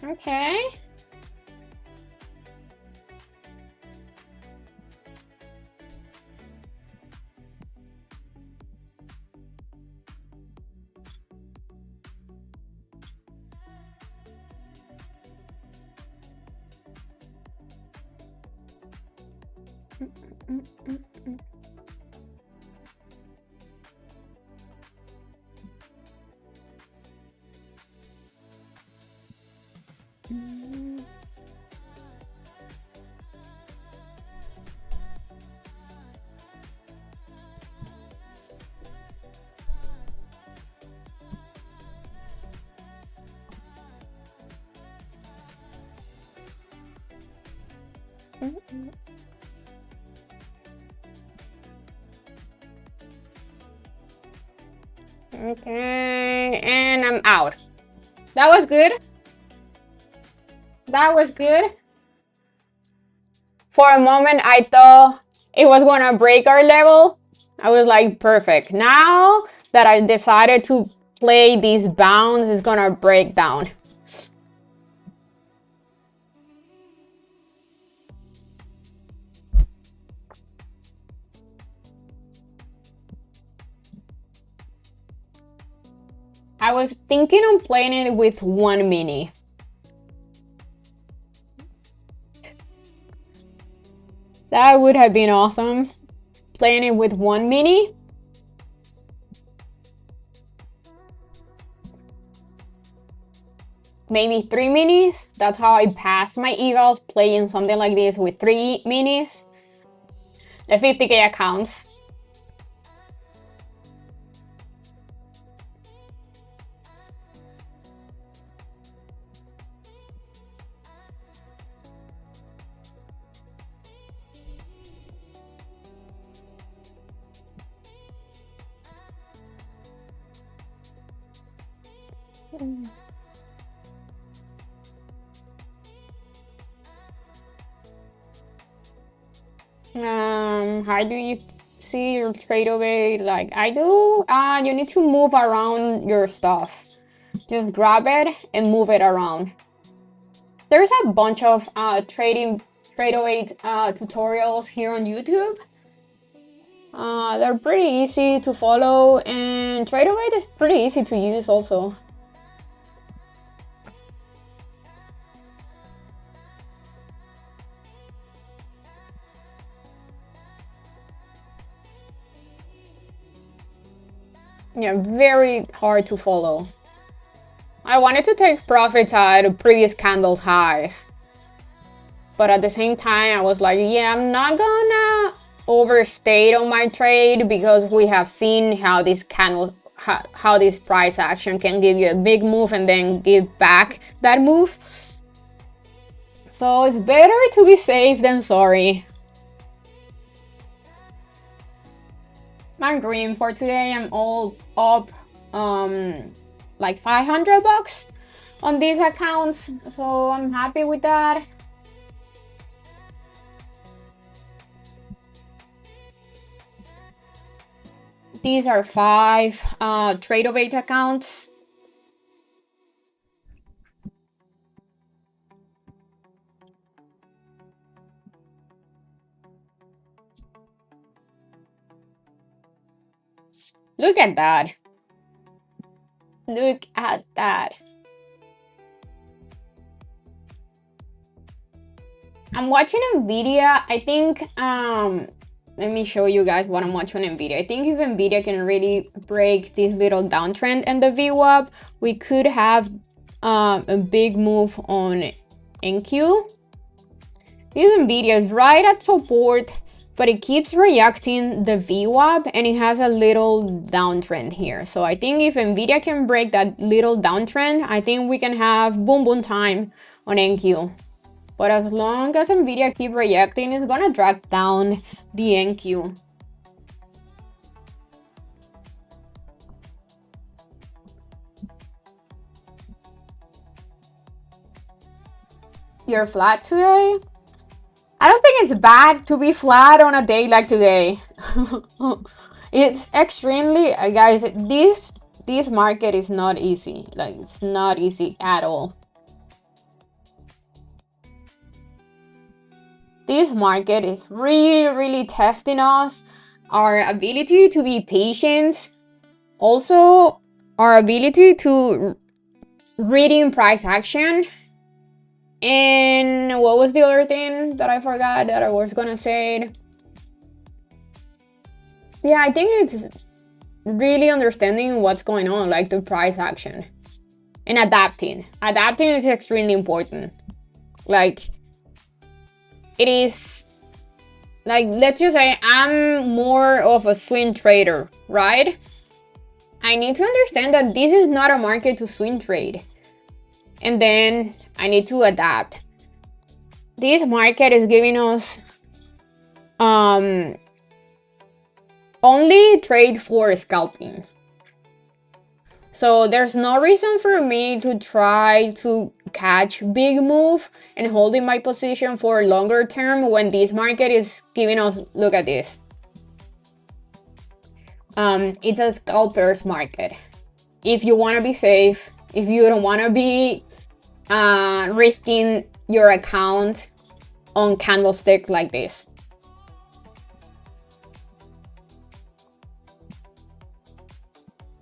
Okay. Okay, and I'm out. That was good. That was good. For a moment, I thought it was gonna break our level. I was like, perfect. Now that I decided to play these bounds, it's gonna break down. I was thinking on playing it with 1 mini. That would have been awesome. Playing it with 1 mini. Maybe 3 minis. That's how I passed my evals, playing something like this with 3 minis. The 50k accounts. How do you see your trade away? Like I do, you need to move around your stuff. Just grab it and move it around. There's a bunch of trade away tutorials here on YouTube. They're pretty easy to follow, and trade away is pretty easy to use also. Yeah, very hard to follow. I wanted to take profits at previous candles highs, but at the same time I was like, yeah, I'm not gonna overstate on my trade because we have seen how this candle, how this price action can give you a big move and then give back that move. So it's better to be safe than sorry. I'm green for today. I'm all up like 500 bucks on these accounts, so I'm happy with that. These are 5 Tradeovate accounts. Look at that. Look at that. I'm watching NVIDIA. I think, let me show you guys what I'm watching on NVIDIA. I think if NVIDIA can really break this little downtrend in the VWAP, we could have a big move on NQ. This NVIDIA is right at support, but it keeps reacting the VWAP and it has a little downtrend here. So I think if NVIDIA can break that little downtrend, I think we can have boom boom time on NQ. But as long as NVIDIA keep reacting, it's gonna drag down the NQ. You're flat today? I don't think it's bad to be flat on a day like today. It's extremely, guys, this market is not easy. Like, it's not easy at all. This market is really testing us, our ability to be patient, also our ability to reading price action. And what was the other thing that I forgot that I was gonna say? Yeah, I think it's really understanding what's going on, like the price action, and adapting. Adapting is extremely important. Like, it is, like, let's just say I'm more of a swing trader, right? I need to understand that this is not a market to swing trade. And then I need to adapt. This market is giving us only trade for scalping. So there's no reason for me to try to catch big move and holding my position for longer term when this market is giving us, look at this. It's a scalper's market. If you want to be safe, if you don't want to be risking your account on candlestick like this.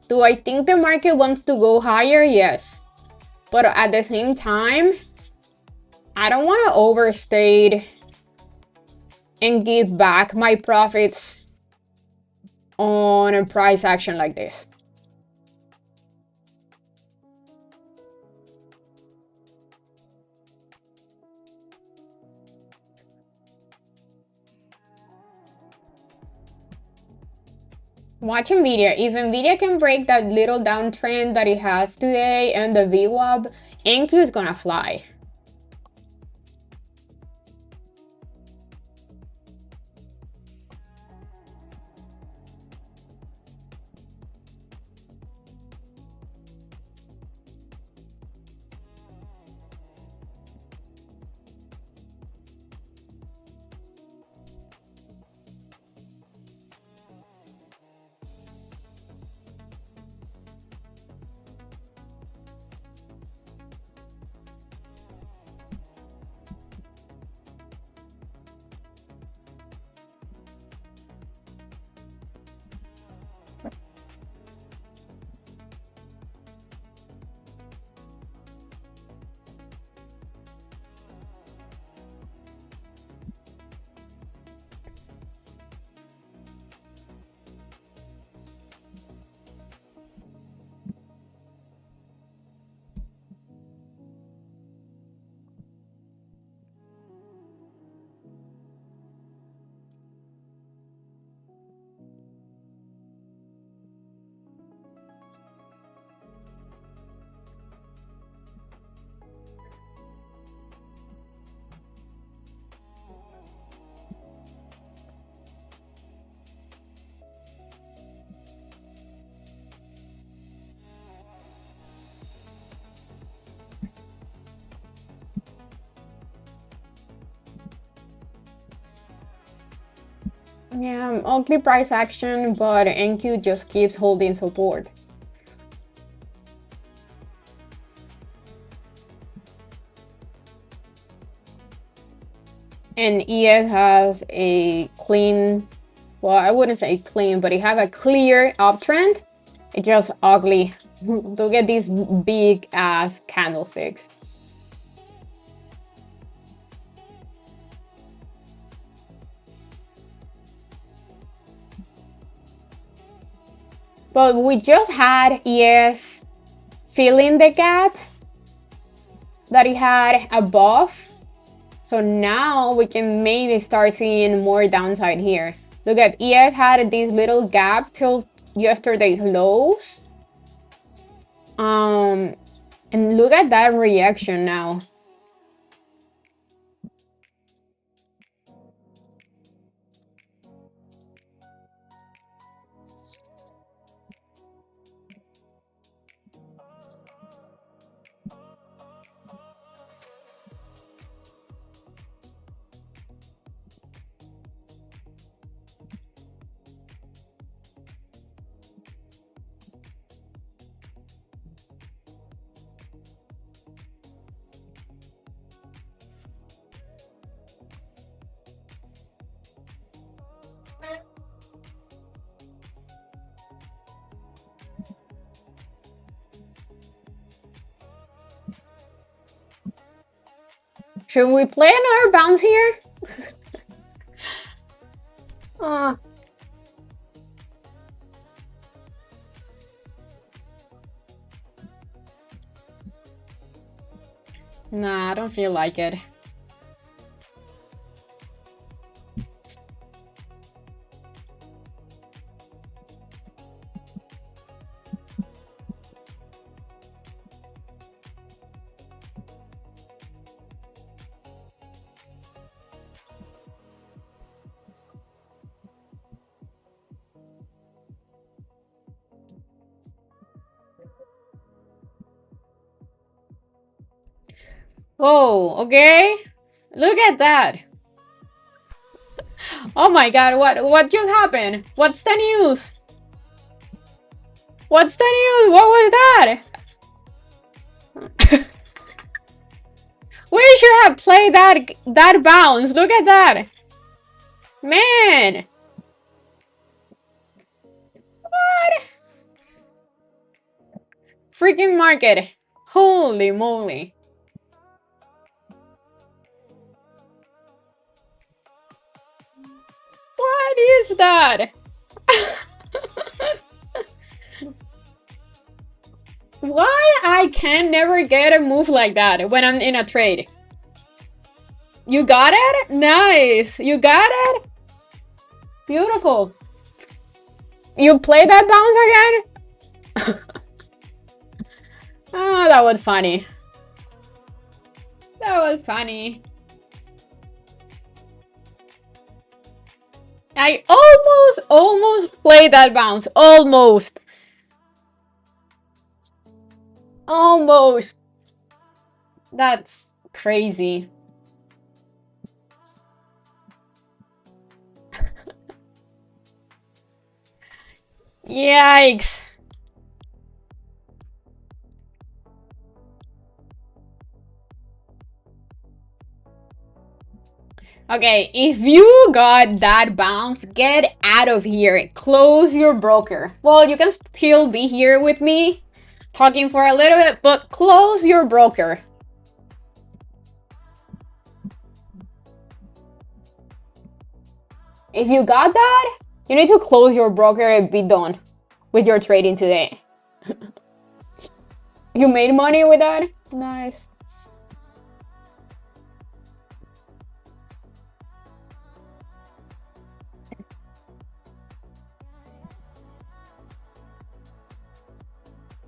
Do I think the market wants to go higher? Yes. But at the same time, I don't want to overstate and give back my profits on a price action like this. Watch NVIDIA. If NVIDIA can break that little downtrend that it has today and the VWAP, NQ is gonna fly. Yeah, ugly price action, but NQ just keeps holding support. And ES has a clean, well, I wouldn't say clean, but it have a clear uptrend. It's just ugly to get these big ass candlesticks. But we just had ES filling the gap that it had above. So now we can maybe start seeing more downside here. Look at ES had this little gap till yesterday's lows. And look at that reaction now. Should we play another bounce here? uh, nah, I don't feel like it. Oh, okay. Look at that. Oh my god, what just happened? What's the news? What's the news? What was that? We should have played that bounce. Look at that. Man. What? Freaking market. Holy moly. What is that? Why I can never get a move like that when I'm in a trade? You got it? Nice. You got it? Beautiful. You play that bounce again? Oh, that was funny. That was funny. I almost played that bounce. Almost. Almost. That's crazy. Yikes. Okay, if you got that bounce, get out of here. Close your broker. Well, you can still be here with me, talking for a little bit, but close your broker. If you got that, you need to close your broker and be done with your trading today. You made money with that? Nice.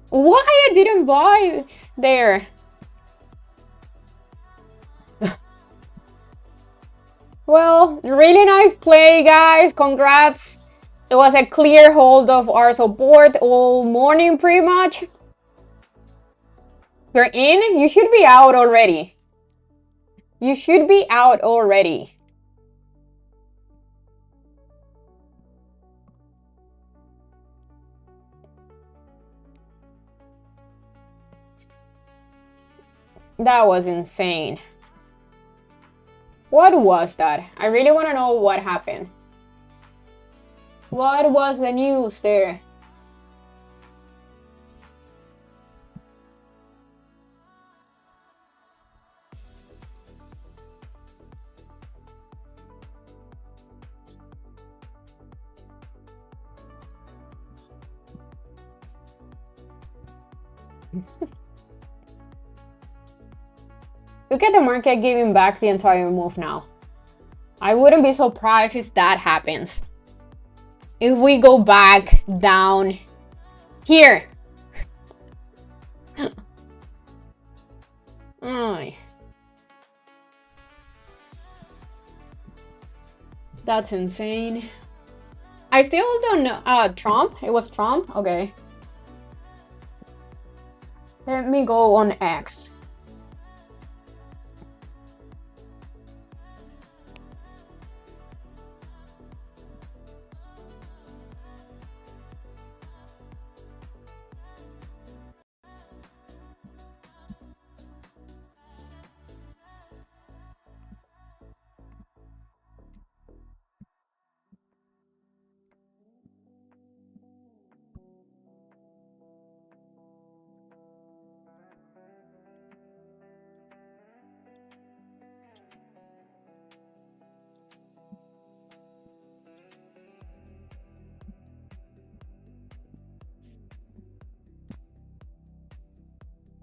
Why I didn't buy there? Well, really nice play, guys. Congrats. It was a clear hold of our support all morning, pretty much. You're in? You should be out already. You should be out already. That was insane. What was that? I really want to know what happened. What was the news there? Look at the market giving back the entire move now. I wouldn't be surprised if that happens. If we go back down here. Oh, that's insane. I still don't know. Trump? It was Trump? Okay. Let me go on X.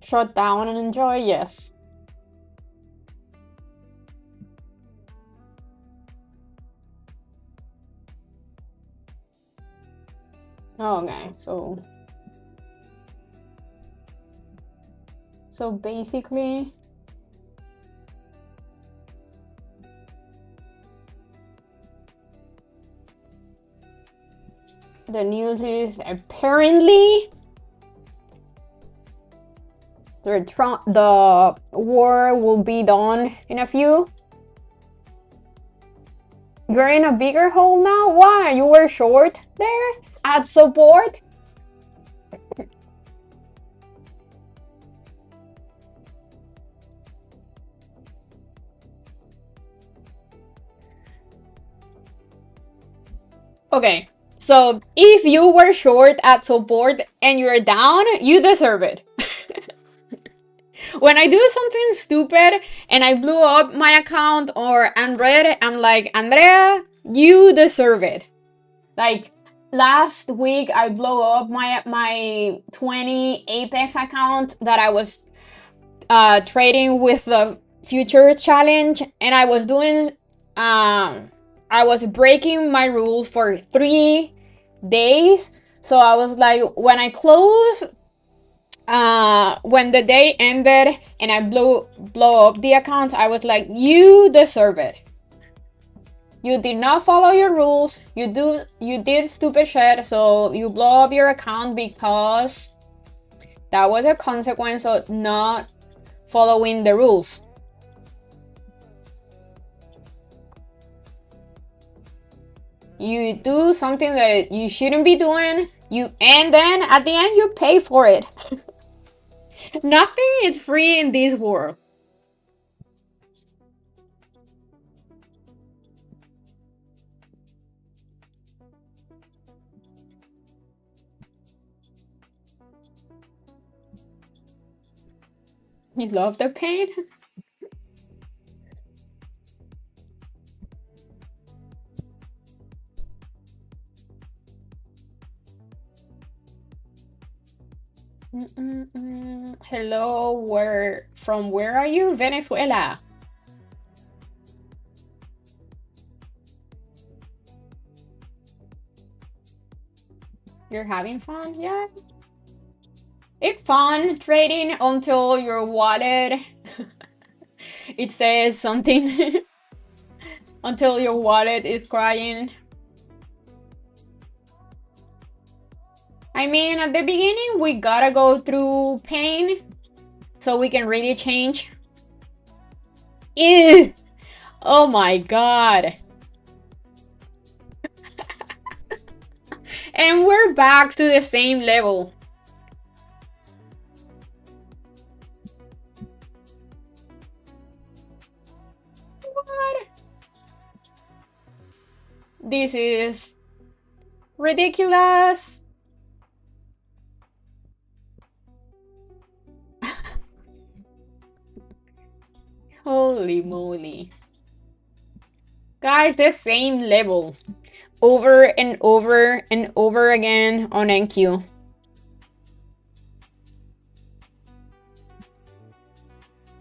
Shut down and enjoy, yes. Okay, so basically the news is apparently the war will be done in a few. You're in a bigger hole now? Why? You were short there at support? Okay, so if you were short at support and you're down, you deserve it. When I do something stupid and I blew up my account or Andrea, I'm like, Andrea, you deserve it. Like last week, I blew up my 20 Apex account that I was trading with the future challenge, and I was doing I was breaking my rules for 3 days. So I was like, when I closed, when the day ended and I blow up the account, I was like, you deserve it. You did not follow your rules. You did stupid shit, so you blow up your account because that was a consequence of not following the rules. You do something that you shouldn't be doing, and then at the end you pay for it. Nothing is free in this world. You love the pain? Hello, from where are you? Venezuela. You're having fun? Yeah. It's fun trading until your wallet it says something until your wallet is crying. I mean, at the beginning, we gotta go through pain so we can really change. Ew! Oh my god. And we're back to the same level. This is ridiculous. Holy moly. Guys, the same level. Over and over and over again on NQ.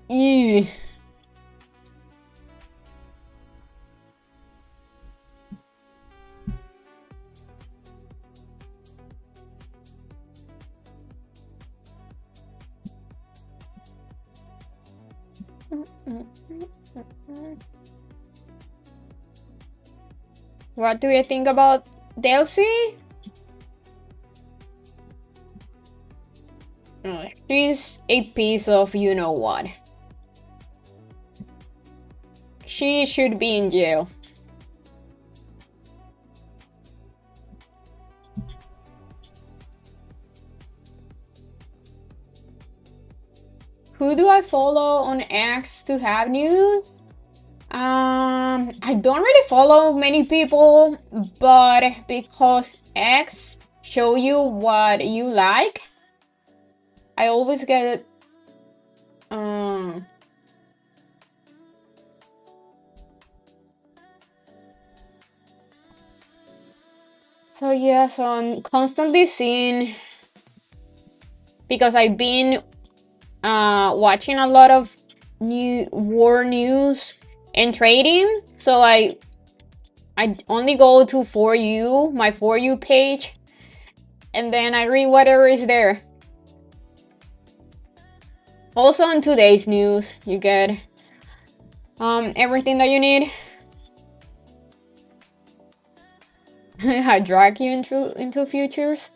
Ew. What do you think about Delcy? She's a piece of you know what. She should be in jail. Who do I follow on X to have news? I don't really follow many people, but because X show you what you like, I always get so yes, I'm constantly seeing, because I've been watching a lot of new war news and trading, so I only go to my For You page, and then I read whatever is there. Also on today's news, you get everything that you need. I drag you into futures.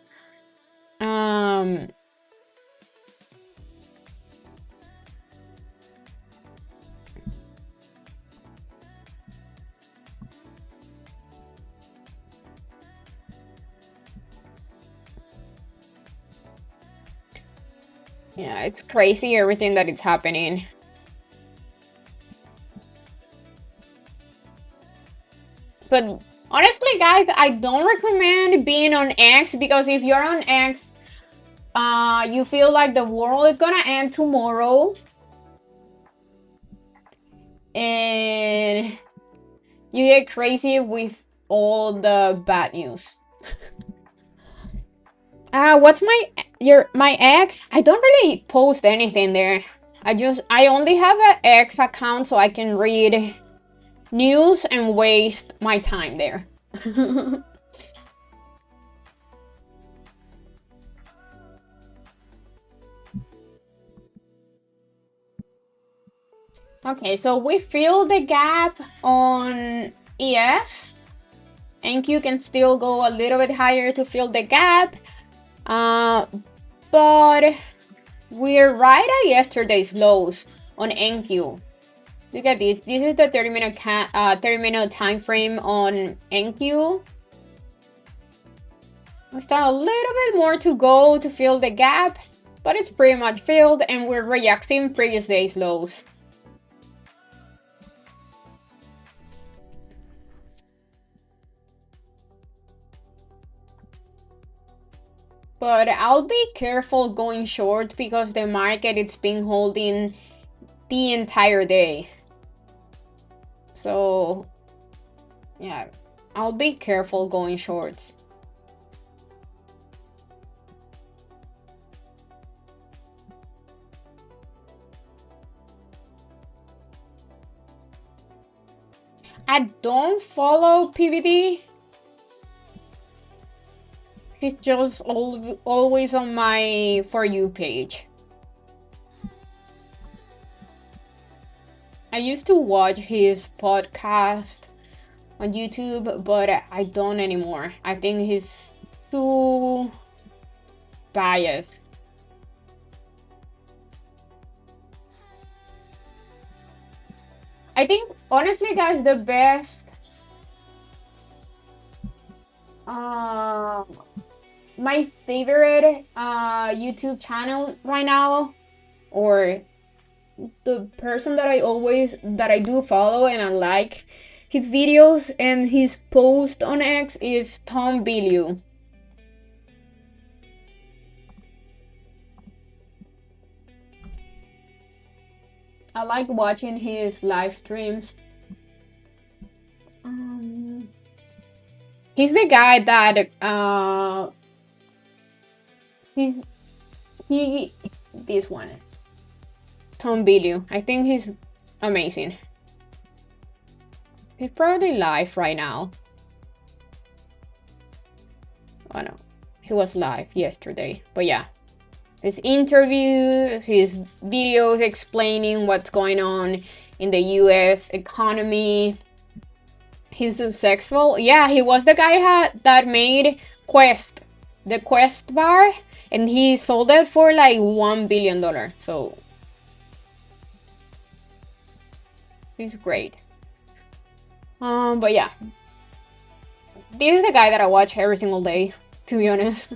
Yeah, it's crazy everything that is happening. But honestly, guys, I don't recommend being on X, because if you're on X, you feel like the world is gonna end tomorrow, and you get crazy with all the bad news. What's my ex? I don't really post anything there. I only have an X account so I can read news and waste my time there. Okay, so we fill the gap on ES. NQ can still go a little bit higher to fill the gap. But we're right at yesterday's lows on NQ. Look at this. This is the 30-minute time frame on NQ. We still a little bit more to go to fill the gap, but it's pretty much filled, and we're rejecting previous day's lows. But I'll be careful going short, because the market it's been holding the entire day. So yeah, I'll be careful going shorts. I don't follow PVD. He's just always on my For You page. I used to watch his podcast on YouTube, but I don't anymore. I think he's too biased. I think, honestly, guys, the best my favorite YouTube channel right now, or the person that I do follow and I like his videos and his post on X is Tom Billieu. I like watching his live streams. He's the guy that he he this one, Tom Billieu. I think he's amazing. He's probably live right now. Oh no, he was live yesterday. But yeah, his interviews, his videos explaining what's going on in the U.S. economy. He's successful. Yeah, he was the guy that made Quest, the Quest bar, and he sold it for like $1 billion. So he's great. But yeah, this is the guy that I watch every single day, to be honest.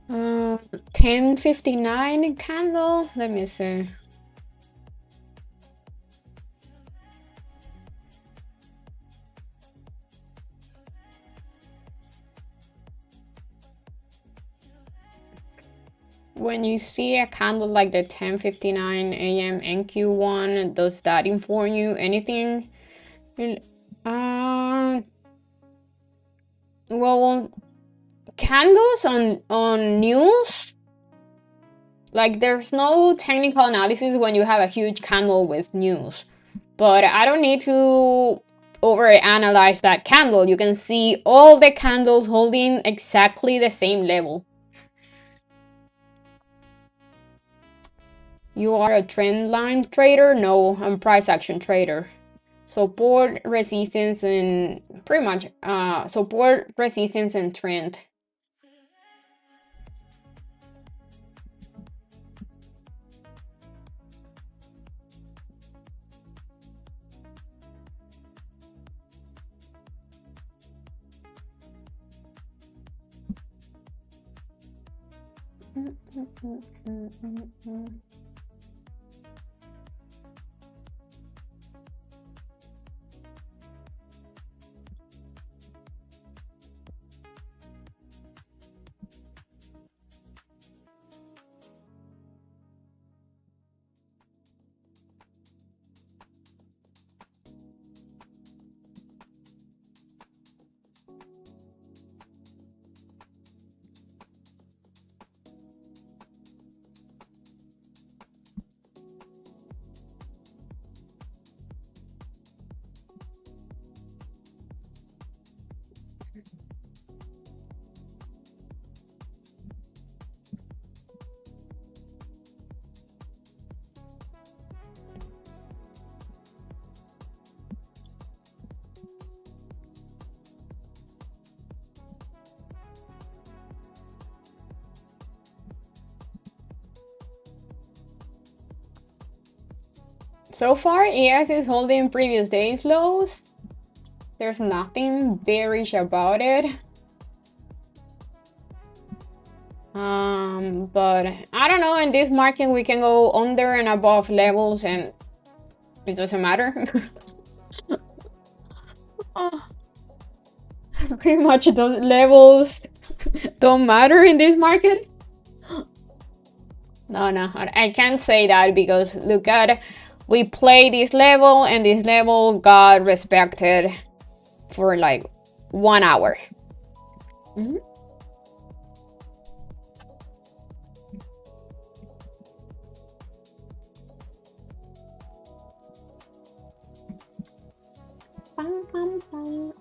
Uh, 10:59 candle. Let me see. When you see a candle like the 10:59 a.m. NQ1, does that inform you anything? Well, candles on news, like there's no technical analysis when you have a huge candle with news. But I don't need to overanalyze that candle. You can see all the candles holding exactly the same level. You are a trend line trader? No, I'm price action trader. Support, resistance, and pretty much support, resistance, and trend. So far, ES is holding previous day's lows. There's nothing bearish about it. But I don't know, in this market we can go under and above levels and it doesn't matter. Pretty much those levels don't matter in this market. No, I can't say that because look at, we played this level and this level got respected for like 1 hour.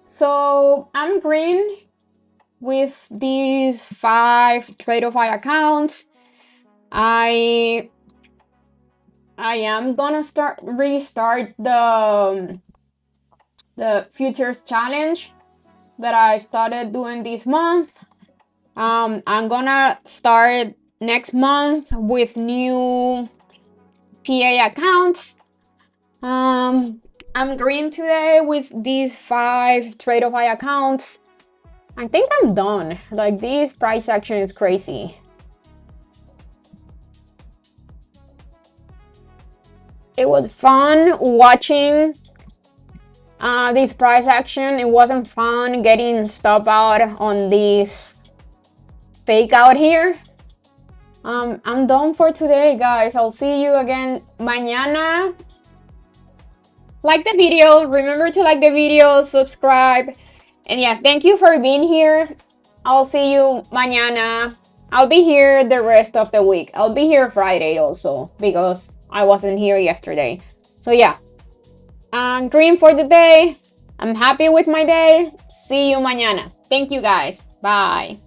So I'm green with these 5 TradeOfI accounts. I am gonna restart the futures challenge that I started doing this month. I'm gonna start next month with new PA accounts. I'm green today with these 5 TradeOfI accounts. I think I'm done. Like, this price action is crazy. It was fun watching this price action. It wasn't fun getting stop out on this fake out here. I'm done for today, guys. I'll see you again mañana. Like the video. Remember to like the video, subscribe. And yeah, thank you for being here. I'll see you mañana. I'll be here the rest of the week. I'll be here Friday also because I wasn't here yesterday. So yeah, I'm green for the day. I'm happy with my day. See you mañana. Thank you guys. Bye.